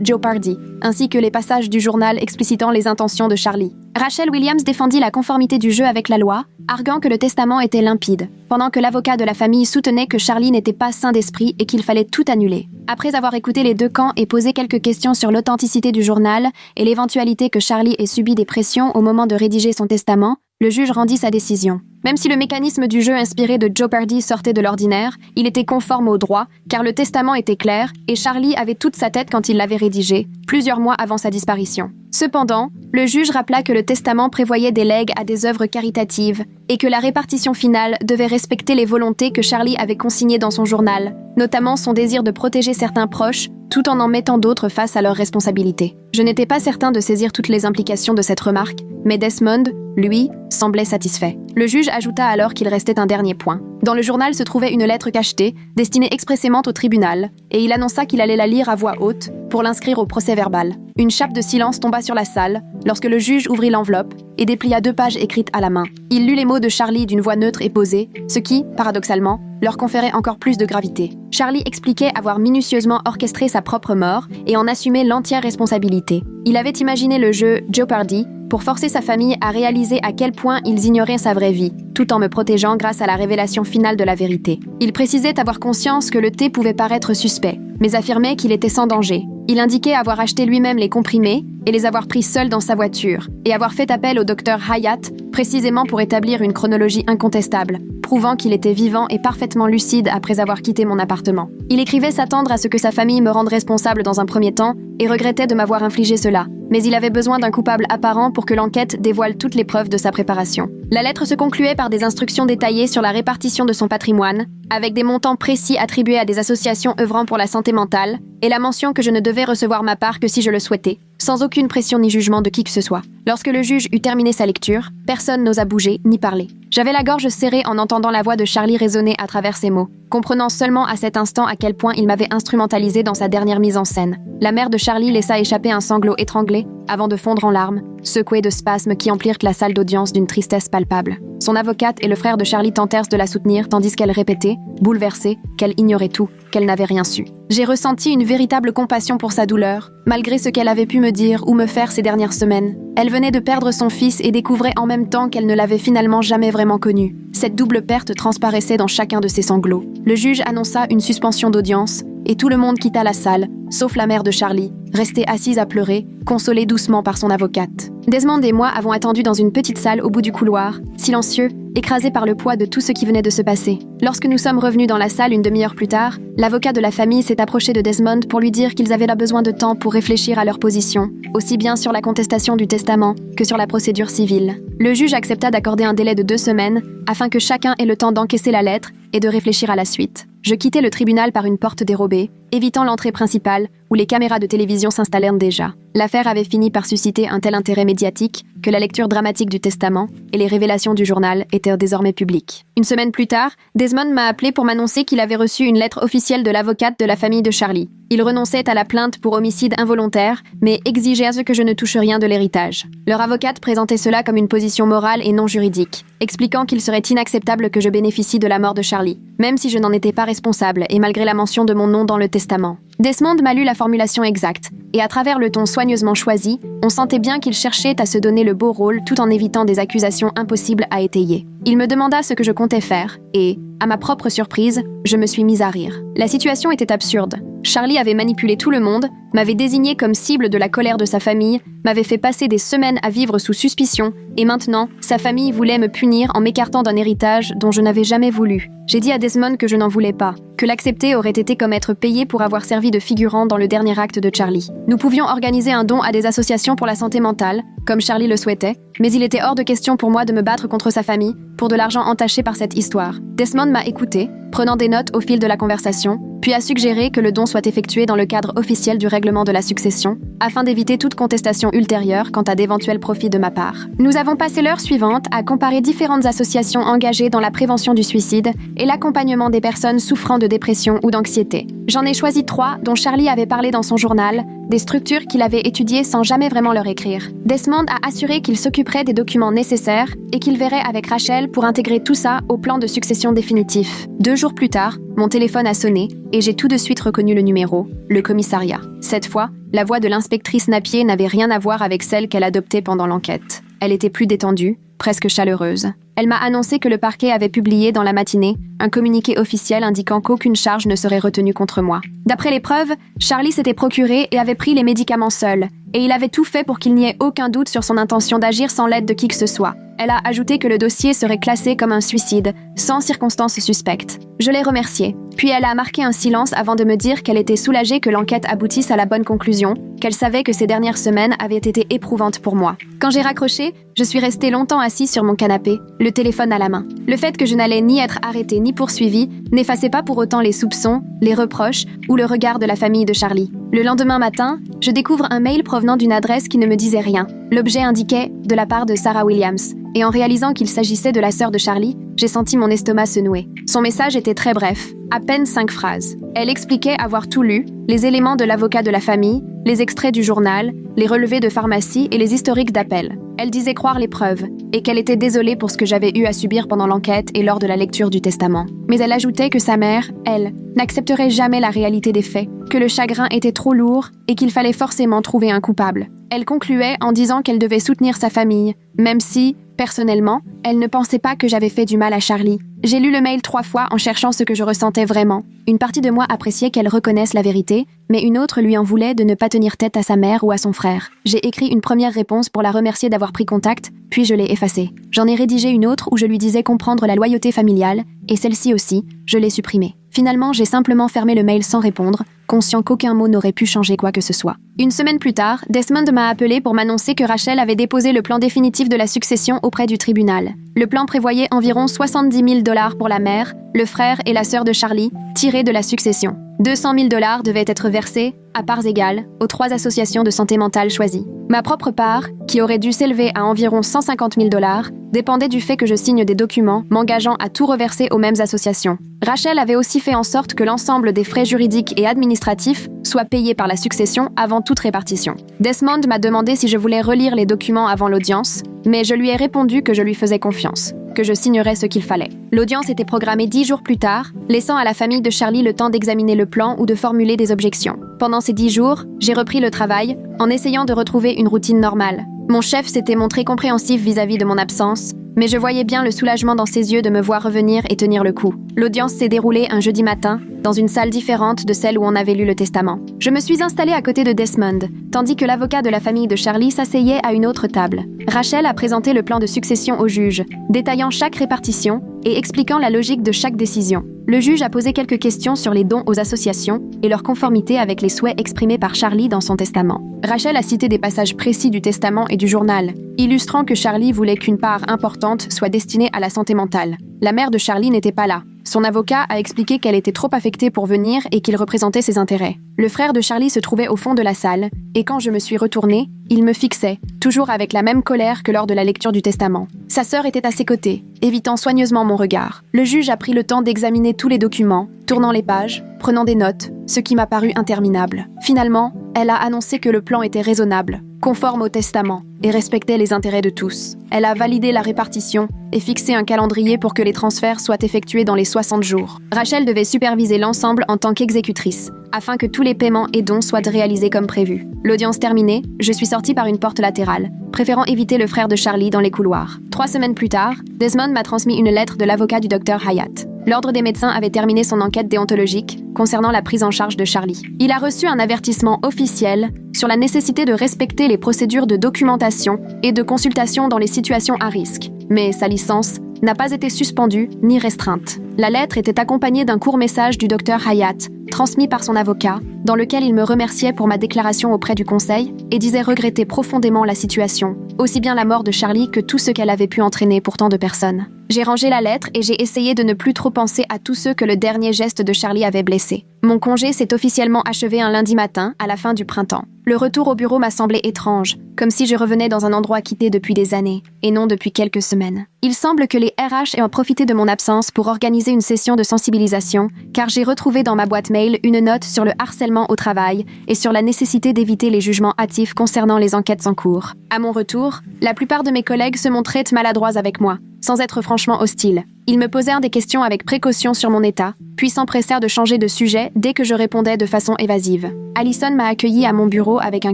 Jeopardy, ainsi que les passages du journal explicitant les intentions de Charlie. Rachel Williams défendit la conformité du jeu avec la loi, arguant que le testament était limpide, pendant que l'avocat de la famille soutenait que Charlie n'était pas sain d'esprit et qu'il fallait tout annuler. Après avoir écouté les 2 camps et posé quelques questions sur l'authenticité du journal et l'éventualité que Charlie ait subi des pressions au moment de rédiger son testament, le juge rendit sa décision. Même si le mécanisme du jeu inspiré de Jeopardy sortait de l'ordinaire, il était conforme au droit, car le testament était clair et Charlie avait toute sa tête quand il l'avait rédigé, plusieurs mois avant sa disparition. Cependant, le juge rappela que le testament prévoyait des legs à des œuvres caritatives et que la répartition finale devait respecter les volontés que Charlie avait consignées dans son journal, notamment son désir de protéger certains proches tout en mettant d'autres face à leurs responsabilités. Je n'étais pas certain de saisir toutes les implications de cette remarque, mais Desmond, lui, semblait satisfait. Le juge ajouta alors qu'il restait un dernier point. Dans le journal se trouvait une lettre cachetée, destinée expressément au tribunal, et il annonça qu'il allait la lire à voix haute pour l'inscrire au procès-verbal. Une chape de silence tomba sur la salle lorsque le juge ouvrit l'enveloppe et déplia 2 pages écrites à la main. Il lut les mots de Charlie d'une voix neutre et posée, ce qui, paradoxalement, leur conférait encore plus de gravité. Charlie expliquait avoir minutieusement orchestré sa propre mort et en assumait l'entière responsabilité. Il avait imaginé le jeu Jeopardy pour forcer sa famille à réaliser à quel point ils ignoraient sa vraie vie, tout en me protégeant grâce à la révélation finale de la vérité. Il précisait avoir conscience que le thé pouvait paraître suspect, mais affirmait qu'il était sans danger. Il indiquait avoir acheté lui-même les comprimés et les avoir pris seul dans sa voiture, et avoir fait appel au docteur Hyatt précisément pour établir une chronologie incontestable, prouvant qu'il était vivant et parfaitement lucide après avoir quitté mon appartement. Il écrivait s'attendre à ce que sa famille me rende responsable dans un premier temps et regrettait de m'avoir infligé cela, mais il avait besoin d'un coupable apparent pour que l'enquête dévoile toutes les preuves de sa préparation. La lettre se concluait par des instructions détaillées sur la répartition de son patrimoine, avec des montants précis attribués à des associations œuvrant pour la santé mentale, et la mention que je ne devais recevoir ma part que si je le souhaitais, sans aucune pression ni jugement de qui que ce soit. Lorsque le juge eut terminé sa lecture, personne n'osa bouger ni parler. J'avais la gorge serrée en entendant la voix de Charlie résonner à travers ses mots, comprenant seulement à cet instant à quel point il m'avait instrumentalisé dans sa dernière mise en scène. La mère de Charlie laissa échapper un sanglot étranglé, avant de fondre en larmes, secouée de spasmes qui emplirent la salle d'audience d'une tristesse palpable. Son avocate et le frère de Charlie tentèrent de la soutenir tandis qu'elle répétait, bouleversée, qu'elle ignorait tout, qu'elle n'avait rien su. J'ai ressenti une véritable compassion pour sa douleur, malgré ce qu'elle avait pu me dire ou me faire ces dernières semaines. Elle venait de perdre son fils et découvrait en même temps qu'elle ne l'avait finalement jamais vraiment connu. Cette double perte transparaissait dans chacun de ses sanglots. Le juge annonça une suspension d'audience, et tout le monde quitta la salle, sauf la mère de Charlie, restée assise à pleurer, consolée doucement par son avocate. Desmond et moi avons attendu dans une petite salle au bout du couloir, silencieux, écrasés par le poids de tout ce qui venait de se passer. Lorsque nous sommes revenus dans la salle une demi-heure plus tard, l'avocat de la famille s'est approché de Desmond pour lui dire qu'ils avaient là besoin de temps pour réfléchir à leur position, aussi bien sur la contestation du testament que sur la procédure civile. Le juge accepta d'accorder un délai de 2 semaines afin que chacun ait le temps d'encaisser la lettre et de réfléchir à la suite. Je quittai le tribunal par une porte dérobée, évitant l'entrée principale où les caméras de télévision s'installèrent déjà. L'affaire avait fini par susciter un tel intérêt médiatique que la lecture dramatique du testament et les révélations du journal étaient désormais publiques. Une semaine plus tard, Desmond m'a appelé pour m'annoncer qu'il avait reçu une lettre officielle de l'avocate de la famille de Charlie. Il renonçait à la plainte pour homicide involontaire, mais exigeait à ce que je ne touche rien de l'héritage. Leur avocate présentait cela comme une position morale et non juridique, expliquant qu'il serait inacceptable que je bénéficie de la mort de Charlie, même si je n'en étais pas responsable et malgré la mention de mon nom dans le testament. Desmond m'a lu la formulation exacte, et à travers le ton soigneusement choisi, on sentait bien qu'il cherchait à se donner le beau rôle tout en évitant des accusations impossibles à étayer. Il me demanda ce que je comptais faire, et, à ma propre surprise, je me suis mise à rire. La situation était absurde. Charlie avait manipulé tout le monde, m'avait désigné comme cible de la colère de sa famille, m'avait fait passer des semaines à vivre sous suspicion, et maintenant, sa famille voulait me punir en m'écartant d'un héritage dont je n'avais jamais voulu. J'ai dit à Desmond que je n'en voulais pas, que l'accepter aurait été comme être payé pour avoir servi de figurant dans le dernier acte de Charlie. Nous pouvions organiser un don à des associations pour la santé mentale, comme Charlie le souhaitait, mais il était hors de question pour moi de me battre contre sa famille pour de l'argent entaché par cette histoire. Desmond m'a écouté, prenant des notes au fil de la conversation, puis a suggéré que le don soit effectué dans le cadre officiel du règlement de la succession, afin d'éviter toute contestation ultérieure quant à d'éventuels profits de ma part. Nous avons passé l'heure suivante à comparer différentes associations engagées dans la prévention du suicide et l'accompagnement des personnes souffrant de dépression ou d'anxiété. J'en ai choisi 3 dont Charlie avait parlé dans son journal, des structures qu'il avait étudiées sans jamais vraiment leur écrire. Desmond a assuré qu'il s'occuperait des documents nécessaires et qu'il verrait avec Rachel pour intégrer tout ça au plan de succession définitif. 2 jours plus tard, mon téléphone a sonné et j'ai tout de suite reconnu le numéro, le commissariat. Cette fois, la voix de l'inspectrice Napier n'avait rien à voir avec celle qu'elle adoptait pendant l'enquête. Elle était plus détendue, presque chaleureuse. Elle m'a annoncé que le parquet avait publié dans la matinée un communiqué officiel indiquant qu'aucune charge ne serait retenue contre moi. D'après les preuves, Charlie s'était procuré et avait pris les médicaments seul, et il avait tout fait pour qu'il n'y ait aucun doute sur son intention d'agir sans l'aide de qui que ce soit. Elle a ajouté que le dossier serait classé comme un suicide, sans circonstances suspectes. Je l'ai remerciée, puis elle a marqué un silence avant de me dire qu'elle était soulagée que l'enquête aboutisse à la bonne conclusion, qu'elle savait que ces dernières semaines avaient été éprouvantes pour moi. Quand j'ai raccroché, je suis restée longtemps assise sur mon canapé, le téléphone à la main. Le fait que je n'allais ni être arrêtée ni poursuivie n'effaçait pas pour autant les soupçons, les reproches ou le regard de la famille de Charlie. Le lendemain matin, je découvre un mail provenant d'une adresse qui ne me disait rien. L'objet indiquait « de la part de Sarah Williams ». Et en réalisant qu'il s'agissait de la sœur de Charlie, j'ai senti mon estomac se nouer. Son message était très bref, à peine 5 phrases. Elle expliquait avoir tout lu, les éléments de l'avocat de la famille, les extraits du journal, les relevés de pharmacie et les historiques d'appel. Elle disait croire les preuves, et qu'elle était désolée pour ce que j'avais eu à subir pendant l'enquête et lors de la lecture du testament. Mais elle ajoutait que sa mère, elle, n'accepterait jamais la réalité des faits, que le chagrin était trop lourd et qu'il fallait forcément trouver un coupable. Elle concluait en disant qu'elle devait soutenir sa famille, même si, personnellement, elle ne pensait pas que j'avais fait du mal à Charlie. J'ai lu le mail 3 fois en cherchant ce que je ressentais vraiment. Une partie de moi appréciait qu'elle reconnaisse la vérité, mais une autre lui en voulait de ne pas tenir tête à sa mère ou à son frère. J'ai écrit une première réponse pour la remercier d'avoir pris contact, puis je l'ai effacée. J'en ai rédigé une autre où je lui disais comprendre la loyauté familiale, et celle-ci aussi, je l'ai supprimée. Finalement, j'ai simplement fermé le mail sans répondre, conscient qu'aucun mot n'aurait pu changer quoi que ce soit. Une semaine plus tard, Desmond m'a appelé pour m'annoncer que Rachel avait déposé le plan définitif de la succession auprès du tribunal. Le plan prévoyait environ 70 000 $ pour la mère, le frère et la sœur de Charlie, tirés de la succession. 200 000 $ devaient être versés, à parts égales, aux 3 associations de santé mentale choisies. Ma propre part, qui aurait dû s'élever à environ 150 000 $, dépendait du fait que je signe des documents m'engageant à tout reverser aux mêmes associations. Rachel avait aussi fait en sorte que l'ensemble des frais juridiques et administratifs soient payés par la succession avant toute répartition. Desmond m'a demandé si je voulais relire les documents avant l'audience, mais je lui ai répondu que je lui faisais confiance, que je signerais ce qu'il fallait. L'audience était programmée 10 jours plus tard, laissant à la famille de Charlie le temps d'examiner le plan ou de formuler des objections. Pendant ces 10 jours, j'ai repris le travail, en essayant de retrouver une routine normale. Mon chef s'était montré compréhensif vis-à-vis de mon absence, mais je voyais bien le soulagement dans ses yeux de me voir revenir et tenir le coup. L'audience s'est déroulée un jeudi matin, dans une salle différente de celle où on avait lu le testament. Je me suis installée à côté de Desmond, tandis que l'avocat de la famille de Charlie s'asseyait à une autre table. Rachel a présenté le plan de succession au juge, détaillant chaque répartition et expliquant la logique de chaque décision. Le juge a posé quelques questions sur les dons aux associations et leur conformité avec les souhaits exprimés par Charlie dans son testament. Rachel a cité des passages précis du testament et du journal, illustrant que Charlie voulait qu'une part importante soit destinée à la santé mentale. La mère de Charlie n'était pas là, Son avocat a expliqué qu'elle était trop affectée pour venir et qu'il représentait ses intérêts. Le frère de Charlie se trouvait au fond de la salle, et quand je me suis retournée, il me fixait, toujours avec la même colère que lors de la lecture du testament. Sa sœur était à ses côtés, évitant soigneusement mon regard. Le juge a pris le temps d'examiner tous les documents, tournant les pages, prenant des notes, ce qui m'a paru interminable. Finalement, elle a annoncé que le plan était raisonnable, conforme au testament, et respectait les intérêts de tous. Elle a validé la répartition et fixé un calendrier pour que les transferts soient effectués dans les 60 jours. Rachel devait superviser l'ensemble en tant qu'exécutrice, afin que tous les paiements et dons soient réalisés comme prévu. L'audience terminée, je suis sortie par une porte latérale, préférant éviter le frère de Charlie dans les couloirs. 3 semaines plus tard, Desmond m'a transmis une lettre de l'avocat du docteur Hyatt. L'Ordre des médecins avait terminé son enquête déontologique concernant la prise en charge de Charlie. Il a reçu un avertissement officiel sur la nécessité de respecter les procédures de documentation et de consultation dans les situations à risque. Mais sa licence n'a pas été suspendue ni restreinte. La lettre était accompagnée d'un court message du docteur Hyatt, transmis par son avocat, dans lequel il me remerciait pour ma déclaration auprès du conseil et disait regretter profondément la situation, aussi bien la mort de Charlie que tout ce qu'elle avait pu entraîner pour tant de personnes. J'ai rangé la lettre et j'ai essayé de ne plus trop penser à tous ceux que le dernier geste de Charlie avait blessés. Mon congé s'est officiellement achevé un lundi matin, à la fin du printemps. Le retour au bureau m'a semblé étrange, comme si je revenais dans un endroit quitté depuis des années, et non depuis quelques semaines. Il semble que les RH aient profité de mon absence pour organiser une session de sensibilisation, car j'ai retrouvé dans ma boîte mail une note sur le harcèlement au travail et sur la nécessité d'éviter les jugements hâtifs concernant les enquêtes en cours. À mon retour, la plupart de mes collègues se montraient maladroits avec moi, sans être franchement hostiles. Ils me posèrent des questions avec précaution sur mon état, puis s'empressèrent de changer de sujet dès que je répondais de façon évasive. Allison m'a accueilli à mon bureau avec un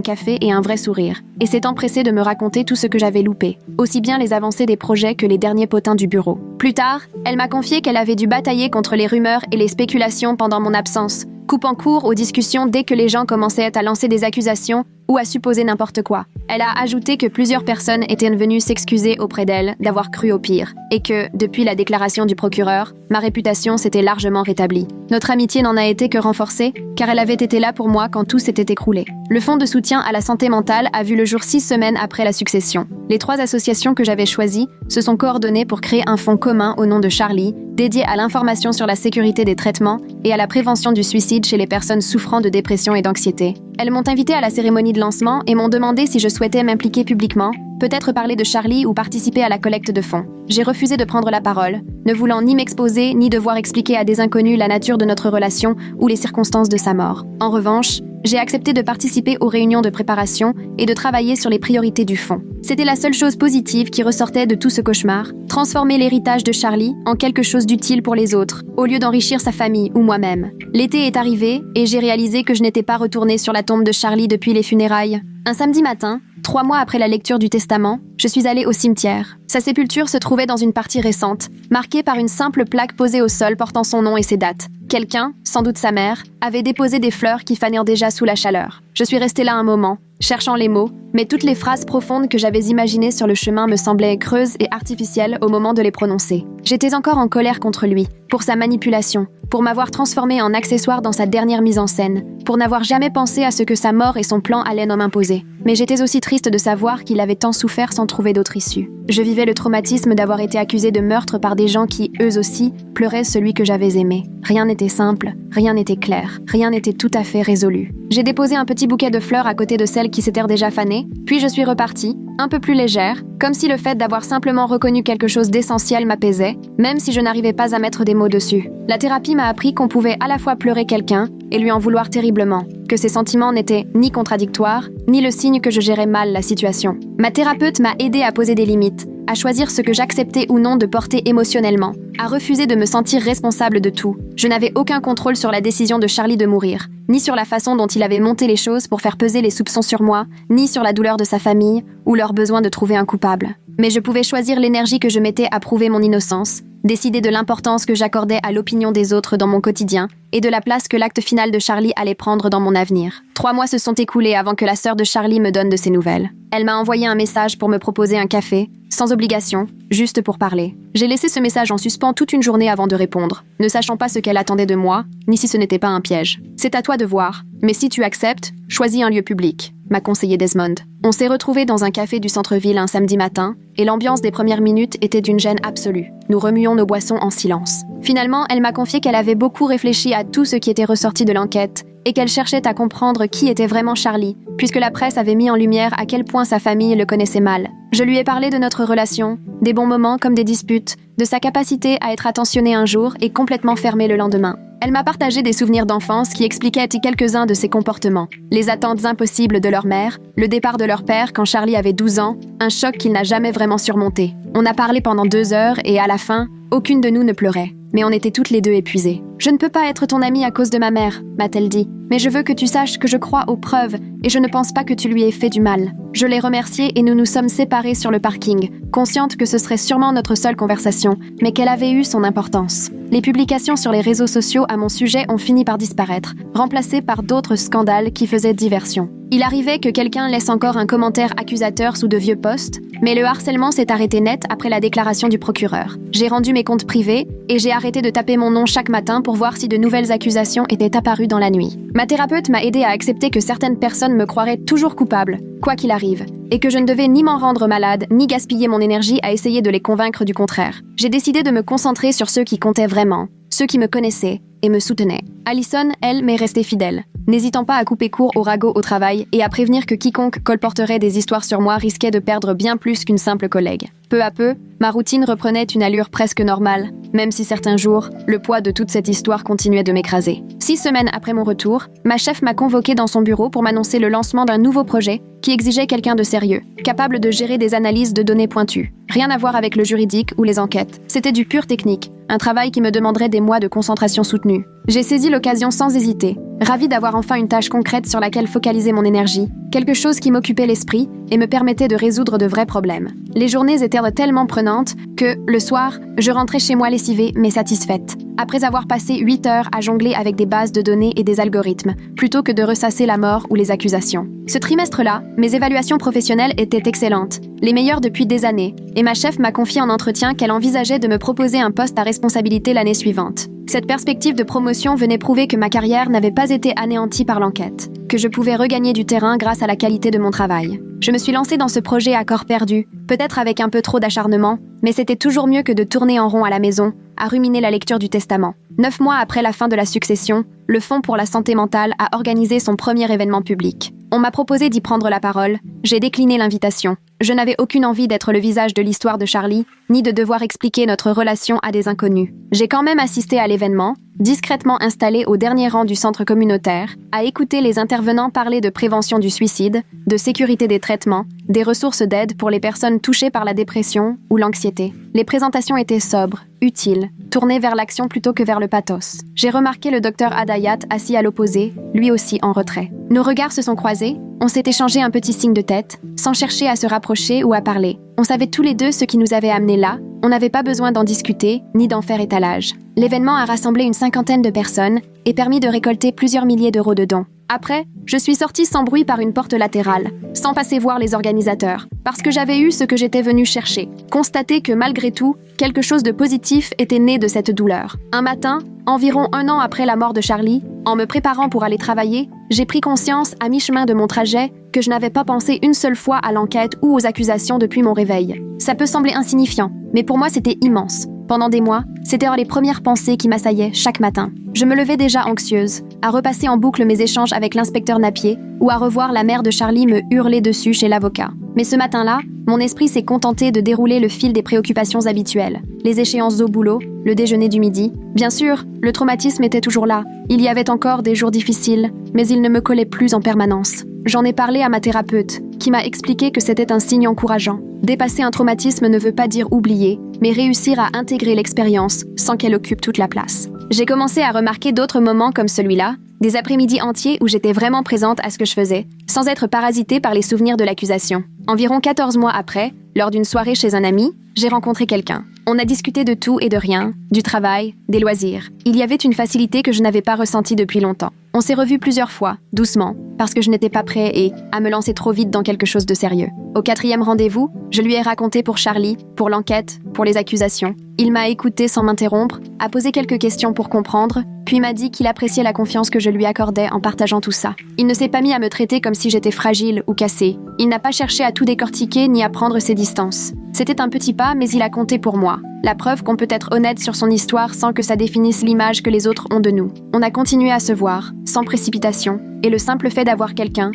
café et un vrai sourire, et s'est empressée de me raconter tout ce que j'avais loupé, aussi bien les avancées des projets que les derniers potins du bureau. Plus tard, elle m'a confié qu'elle avait dû batailler contre les rumeurs et les spéculations pendant mon absence, coupant court aux discussions dès que les gens commençaient à lancer des accusations ou à supposer n'importe quoi. Elle a ajouté que plusieurs personnes étaient venues s'excuser auprès d'elle d'avoir cru au pire, et que, depuis la déclaration du procureur, ma réputation s'était largement rétablie. Notre amitié n'en a été que renforcée, car elle avait été là pour moi quand tout s'était écroulé. Le Fonds de soutien à la santé mentale a vu le jour 6 semaines après la succession. Les 3 associations que j'avais choisies se sont coordonnées pour créer un fonds commun au nom de Charlie, dédié à l'information sur la sécurité des traitements et à la prévention du suicide chez les personnes souffrant de dépression et d'anxiété. Elles m'ont invitée à la cérémonie de lancement et m'ont demandé si je souhaitais m'impliquer publiquement, peut-être parler de Charlie ou participer à la collecte de fonds. J'ai refusé de prendre la parole, ne voulant ni m'exposer ni devoir expliquer à des inconnus la nature de notre relation ou les circonstances de sa mort. En revanche, j'ai accepté de participer aux réunions de préparation et de travailler sur les priorités du fonds. C'était la seule chose positive qui ressortait de tout ce cauchemar, transformer l'héritage de Charlie en quelque chose d'utile pour les autres, au lieu d'enrichir sa famille ou moi-même. L'été est arrivé et j'ai réalisé que je n'étais pas retournée sur la tombe de Charlie depuis les funérailles. Un samedi matin, 3 mois après la lecture du testament, je suis allée au cimetière. Sa sépulture se trouvait dans une partie récente, marquée par une simple plaque posée au sol portant son nom et ses dates. Quelqu'un, sans doute sa mère, avait déposé des fleurs qui fanèrent déjà sous la chaleur. Je suis restée là un moment, cherchant les mots, mais toutes les phrases profondes que j'avais imaginées sur le chemin me semblaient creuses et artificielles au moment de les prononcer. J'étais encore en colère contre lui, pour sa manipulation, pour m'avoir transformée en accessoire dans sa dernière mise en scène, pour n'avoir jamais pensé à ce que sa mort et son plan allaient m'imposer. Mais j'étais aussi triste de savoir qu'il avait tant souffert sans trouver d'autre issue. Je vivais le traumatisme d'avoir été accusée de meurtre par des gens qui, eux aussi, pleuraient celui que j'avais aimé. Rien n'était simple, rien n'était clair, rien n'était tout à fait résolu. J'ai déposé un petit bouquet de fleurs à côté de celles qui s'étaient déjà fanées, puis je suis repartie, un peu plus légère, comme si le fait d'avoir simplement reconnu quelque chose d'essentiel m'apaisait, même si je n'arrivais pas à mettre des mots dessus. La thérapie m'a appris qu'on pouvait à la fois pleurer quelqu'un et lui en vouloir terriblement, que ses sentiments n'étaient ni contradictoires, ni le signe que je gérais mal la situation. Ma thérapeute m'a aidé à poser des limites, à choisir ce que j'acceptais ou non de porter émotionnellement, à refuser de me sentir responsable de tout. Je n'avais aucun contrôle sur la décision de Charlie de mourir, ni sur la façon dont il avait monté les choses pour faire peser les soupçons sur moi, ni sur la douleur de sa famille, ou leur besoin de trouver un coupable. Mais je pouvais choisir l'énergie que je mettais à prouver mon innocence, décider de l'importance que j'accordais à l'opinion des autres dans mon quotidien, et de la place que l'acte final de Charlie allait prendre dans mon avenir. 3 mois se sont écoulés avant que la sœur de Charlie me donne de ses nouvelles. Elle m'a envoyé un message pour me proposer un café, sans obligation, juste pour parler. J'ai laissé ce message en suspens toute une journée avant de répondre, ne sachant pas ce qu'elle attendait de moi, ni si ce n'était pas un piège. C'est à toi de voir, mais si tu acceptes, choisis un lieu public, m'a conseillé Desmond. On s'est retrouvés dans un café du centre-ville un samedi matin, et l'ambiance des premières minutes était d'une gêne absolue. Nous remuions nos boissons en silence. Finalement, elle m'a confié qu'elle avait beaucoup réfléchi à tout ce qui était ressorti de l'enquête, et qu'elle cherchait à comprendre qui était vraiment Charlie, puisque la presse avait mis en lumière à quel point sa famille le connaissait mal. Je lui ai parlé de notre relation, des bons moments comme des disputes, de sa capacité à être attentionnée un jour et complètement fermée le lendemain. Elle m'a partagé des souvenirs d'enfance qui expliquaient quelques-uns de ses comportements. Les attentes impossibles de leur mère, le départ de leur père quand Charlie avait 12 ans, un choc qu'il n'a jamais vraiment surmonté. On a parlé pendant 2 heures et à la fin, aucune de nous ne pleurait. Mais on était toutes les deux épuisées. « Je ne peux pas être ton amie à cause de ma mère », m'a-t-elle dit. « Mais je veux que tu saches que je crois aux preuves et je ne pense pas que tu lui aies fait du mal. » Je l'ai remerciée et nous nous sommes séparés sur le parking, consciente que ce serait sûrement notre seule conversation, mais qu'elle avait eu son importance. Les publications sur les réseaux sociaux à mon sujet ont fini par disparaître, remplacées par d'autres scandales qui faisaient diversion. Il arrivait que quelqu'un laisse encore un commentaire accusateur sous de vieux posts, mais le harcèlement s'est arrêté net après la déclaration du procureur. J'ai rendu mes comptes privés et j'ai arrêté de taper mon nom chaque matin pour voir si de nouvelles accusations étaient apparues dans la nuit. Ma thérapeute m'a aidé à accepter que certaines personnes me croiraient toujours coupable, quoi qu'il arrive, et que je ne devais ni m'en rendre malade, ni gaspiller mon énergie à essayer de les convaincre du contraire. J'ai décidé de me concentrer sur ceux qui comptaient vraiment, ceux qui me connaissaient et me soutenaient. Alison, elle, m'est restée fidèle, n'hésitant pas à couper court au ragot au travail et à prévenir que quiconque colporterait des histoires sur moi risquait de perdre bien plus qu'une simple collègue. Peu à peu, ma routine reprenait une allure presque normale, même si certains jours, le poids de toute cette histoire continuait de m'écraser. 6 semaines après mon retour, ma chef m'a convoquée dans son bureau pour m'annoncer le lancement d'un nouveau projet qui exigeait quelqu'un de sérieux, capable de gérer des analyses de données pointues. Rien à voir avec le juridique ou les enquêtes. C'était du pur technique, un travail qui me demanderait des mois de concentration soutenue. J'ai saisi l'occasion sans hésiter, ravie d'avoir enfin une tâche concrète sur laquelle focaliser mon énergie, quelque chose qui m'occupait l'esprit et me permettait de résoudre de vrais problèmes. Les journées étaient tellement prenantes que, le soir, je rentrais chez moi lessivée mais satisfaite, après avoir passé 8 heures à jongler avec des bases de données et des algorithmes, plutôt que de ressasser la mort ou les accusations. Ce trimestre-là, mes évaluations professionnelles étaient excellentes, les meilleures depuis des années, et ma chef m'a confié en entretien qu'elle envisageait de me proposer un poste à responsabilité l'année suivante. Cette perspective de promotion venait prouver que ma carrière n'avait pas été anéantie par l'enquête, que je pouvais regagner du terrain grâce à la qualité de mon travail. Je me suis lancée dans ce projet à corps perdu, peut-être avec un peu trop d'acharnement, mais c'était toujours mieux que de tourner en rond à la maison, à ruminer la lecture du testament. 9 mois après la fin de la succession, le Fonds pour la santé mentale a organisé son premier événement public. On m'a proposé d'y prendre la parole, j'ai décliné l'invitation. Je n'avais aucune envie d'être le visage de l'histoire de Charlie, ni de devoir expliquer notre relation à des inconnus. J'ai quand même assisté à l'événement, discrètement installé au dernier rang du centre communautaire, à écouter les intervenants parler de prévention du suicide, de sécurité des traitements, des ressources d'aide pour les personnes touchées par la dépression ou l'anxiété. Les présentations étaient sobres, utiles, tournées vers l'action plutôt que vers le pathos. J'ai remarqué le docteur Adayat assis à l'opposé, lui aussi en retrait. Nos regards se sont croisés, on s'est échangé un petit signe de tête, sans chercher à se rapprocher ou à parler. On savait tous les deux ce qui nous avait amenés là, on n'avait pas besoin d'en discuter, ni d'en faire étalage. L'événement a rassemblé une 50aine de personnes et permis de récolter plusieurs milliers d'euros de dons. Après, je suis sortie sans bruit par une porte latérale, sans passer voir les organisateurs, parce que j'avais eu ce que j'étais venue chercher, constater que malgré tout, quelque chose de positif était né de cette douleur. Un matin, environ 1 an après la mort de Charlie, en me préparant pour aller travailler, j'ai pris conscience à mi-chemin de mon trajet que je n'avais pas pensé une seule fois à l'enquête ou aux accusations depuis mon réveil. Ça peut sembler insignifiant, mais pour moi c'était immense. Pendant des mois, c'était les premières pensées qui m'assaillaient chaque matin. Je me levais déjà anxieuse, à repasser en boucle mes échanges avec l'inspecteur Napier ou à revoir la mère de Charlie me hurler dessus chez l'avocat. Mais ce matin-là, mon esprit s'est contenté de dérouler le fil des préoccupations habituelles. Les échéances au boulot, le déjeuner du midi. Bien sûr, le traumatisme était toujours là. Il y avait encore des jours difficiles, mais il ne me collait plus en permanence. J'en ai parlé à ma thérapeute, qui m'a expliqué que c'était un signe encourageant. Dépasser un traumatisme ne veut pas dire oublier, mais réussir à intégrer l'expérience sans qu'elle occupe toute la place. J'ai commencé à remarquer d'autres moments comme celui-là, des après-midi entiers où j'étais vraiment présente à ce que je faisais, sans être parasitée par les souvenirs de l'accusation. Environ 14 mois après, lors d'une soirée chez un ami, j'ai rencontré quelqu'un. On a discuté de tout et de rien, du travail, des loisirs. Il y avait une facilité que je n'avais pas ressentie depuis longtemps. On s'est revus plusieurs fois, doucement, parce que je n'étais pas prêt à me lancer trop vite dans quelque chose de sérieux. Au 4e rendez-vous, je lui ai raconté pour Charlie, pour l'enquête, pour les accusations. Il m'a écouté sans m'interrompre, a posé quelques questions pour comprendre, puis m'a dit qu'il appréciait la confiance que je lui accordais en partageant tout ça. Il ne s'est pas mis à me traiter comme si j'étais fragile ou cassée. Il n'a pas cherché à tout décortiquer ni à prendre ses distances. C'était un petit pas, mais il a compté pour moi. La preuve qu'on peut être honnête sur son histoire sans que ça définisse l'image que les autres ont de nous. On a continué à se voir, sans précipitation, et le simple fait d'avoir quelqu'un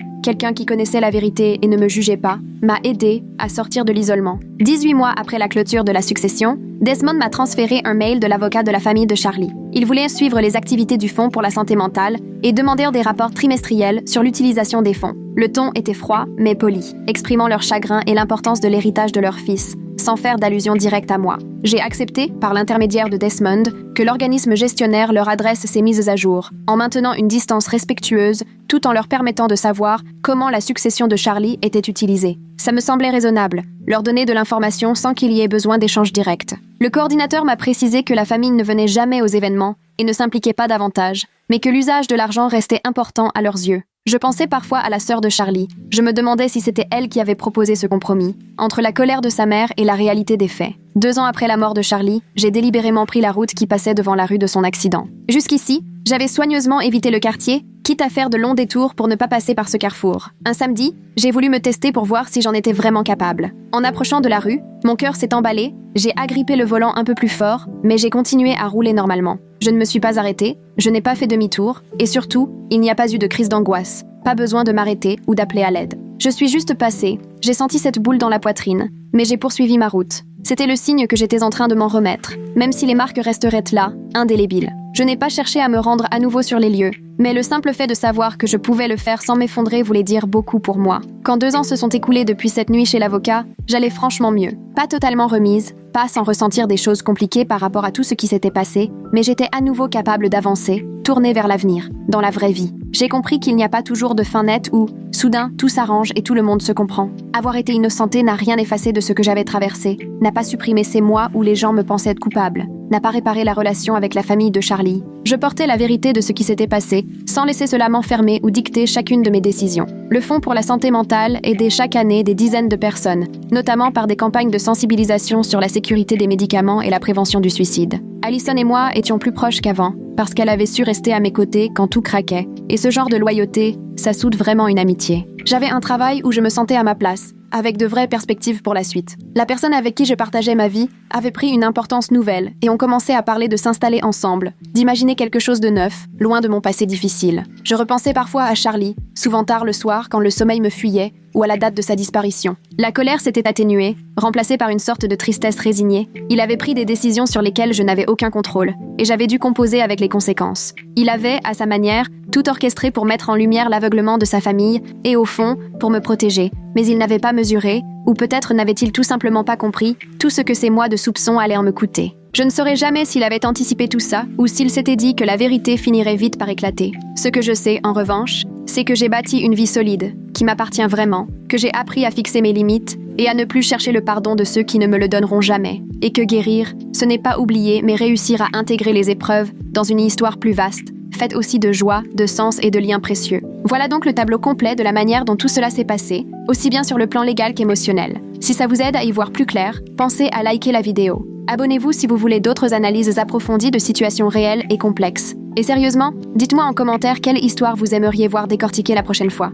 qui connaissait la vérité et ne me jugeait pas, m'a aidé à sortir de l'isolement. 18 mois après la clôture de la succession, Desmond m'a transféré un mail de l'avocat de la famille de Charlie. Il voulait suivre les activités du Fonds pour la santé mentale et demander des rapports trimestriels sur l'utilisation des fonds. Le ton était froid, mais poli, exprimant leur chagrin et l'importance de l'héritage de leur fils, sans faire d'allusion directe à moi. J'ai accepté, par l'intermédiaire de Desmond, que l'organisme gestionnaire leur adresse ces mises à jour, en maintenant une distance respectueuse, tout en leur permettant de savoir comment la succession de Charlie était utilisée. Ça me semblait raisonnable, leur donner de l'information sans qu'il y ait besoin d'échanges directs. Le coordinateur m'a précisé que la famille ne venait jamais aux événements et ne s'impliquait pas davantage, mais que l'usage de l'argent restait important à leurs yeux. Je pensais parfois à la sœur de Charlie. Je me demandais si c'était elle qui avait proposé ce compromis, entre la colère de sa mère et la réalité des faits. 2 ans après la mort de Charlie, j'ai délibérément pris la route qui passait devant la rue de son accident. Jusqu'ici, j'avais soigneusement évité le quartier, quitte à faire de longs détours pour ne pas passer par ce carrefour. Un samedi, j'ai voulu me tester pour voir si j'en étais vraiment capable. En approchant de la rue, mon cœur s'est emballé, j'ai agrippé le volant un peu plus fort, mais j'ai continué à rouler normalement. Je ne me suis pas arrêtée, je n'ai pas fait demi-tour, et surtout, il n'y a pas eu de crise d'angoisse. Pas besoin de m'arrêter ou d'appeler à l'aide. Je suis juste passée, j'ai senti cette boule dans la poitrine, mais j'ai poursuivi ma route. C'était le signe que j'étais en train de m'en remettre, même si les marques resteraient là, indélébiles. Je n'ai pas cherché à me rendre à nouveau sur les lieux, mais le simple fait de savoir que je pouvais le faire sans m'effondrer voulait dire beaucoup pour moi. Quand 2 ans se sont écoulés depuis cette nuit chez l'avocat, j'allais franchement mieux. Pas totalement remise, pas sans ressentir des choses compliquées par rapport à tout ce qui s'était passé, mais j'étais à nouveau capable d'avancer, tourner vers l'avenir, dans la vraie vie. J'ai compris qu'il n'y a pas toujours de fin nette où, soudain, tout s'arrange et tout le monde se comprend. Avoir été innocentée n'a rien effacé de ce que j'avais traversé, n'a pas supprimé ces mois où les gens me pensaient être coupable, n'a pas réparé la relation avec la famille de Charlie. Je portais la vérité de ce qui s'était passé, sans laisser cela m'enfermer ou dicter chacune de mes décisions. Le Fonds pour la santé mentale aidait chaque année des dizaines de personnes, notamment par des campagnes de sensibilisation sur la sécurité des médicaments et la prévention du suicide. Alison et moi étions plus proches qu'avant, parce qu'elle avait su rester à mes côtés quand tout craquait, et ce genre de loyauté, ça soude vraiment une amitié. J'avais un travail où je me sentais à ma place, avec de vraies perspectives pour la suite. La personne avec qui je partageais ma vie avait pris une importance nouvelle et on commençait à parler de s'installer ensemble, d'imaginer quelque chose de neuf, loin de mon passé difficile. Je repensais parfois à Charlie, souvent tard le soir quand le sommeil me fuyait, ou à la date de sa disparition. La colère s'était atténuée, remplacée par une sorte de tristesse résignée. Il avait pris des décisions sur lesquelles je n'avais aucun contrôle, et j'avais dû composer avec les conséquences. Il avait, à sa manière, tout orchestré pour mettre en lumière l'aveuglement de sa famille, et au fond, pour me protéger. Mais il n'avait pas mesuré, ou peut-être n'avait-il tout simplement pas compris, tout ce que ces mois de soupçons allaient en me coûter. Je ne saurais jamais s'il avait anticipé tout ça, ou s'il s'était dit que la vérité finirait vite par éclater. Ce que je sais, en revanche, c'est que j'ai bâti une vie solide, qui m'appartient vraiment, que j'ai appris à fixer mes limites et à ne plus chercher le pardon de ceux qui ne me le donneront jamais, et que guérir, ce n'est pas oublier mais réussir à intégrer les épreuves dans une histoire plus vaste, faite aussi de joie, de sens et de liens précieux. Voilà donc le tableau complet de la manière dont tout cela s'est passé, aussi bien sur le plan légal qu'émotionnel. Si ça vous aide à y voir plus clair, pensez à liker la vidéo. Abonnez-vous si vous voulez d'autres analyses approfondies de situations réelles et complexes. Et sérieusement, dites-moi en commentaire quelle histoire vous aimeriez voir décortiquer la prochaine fois.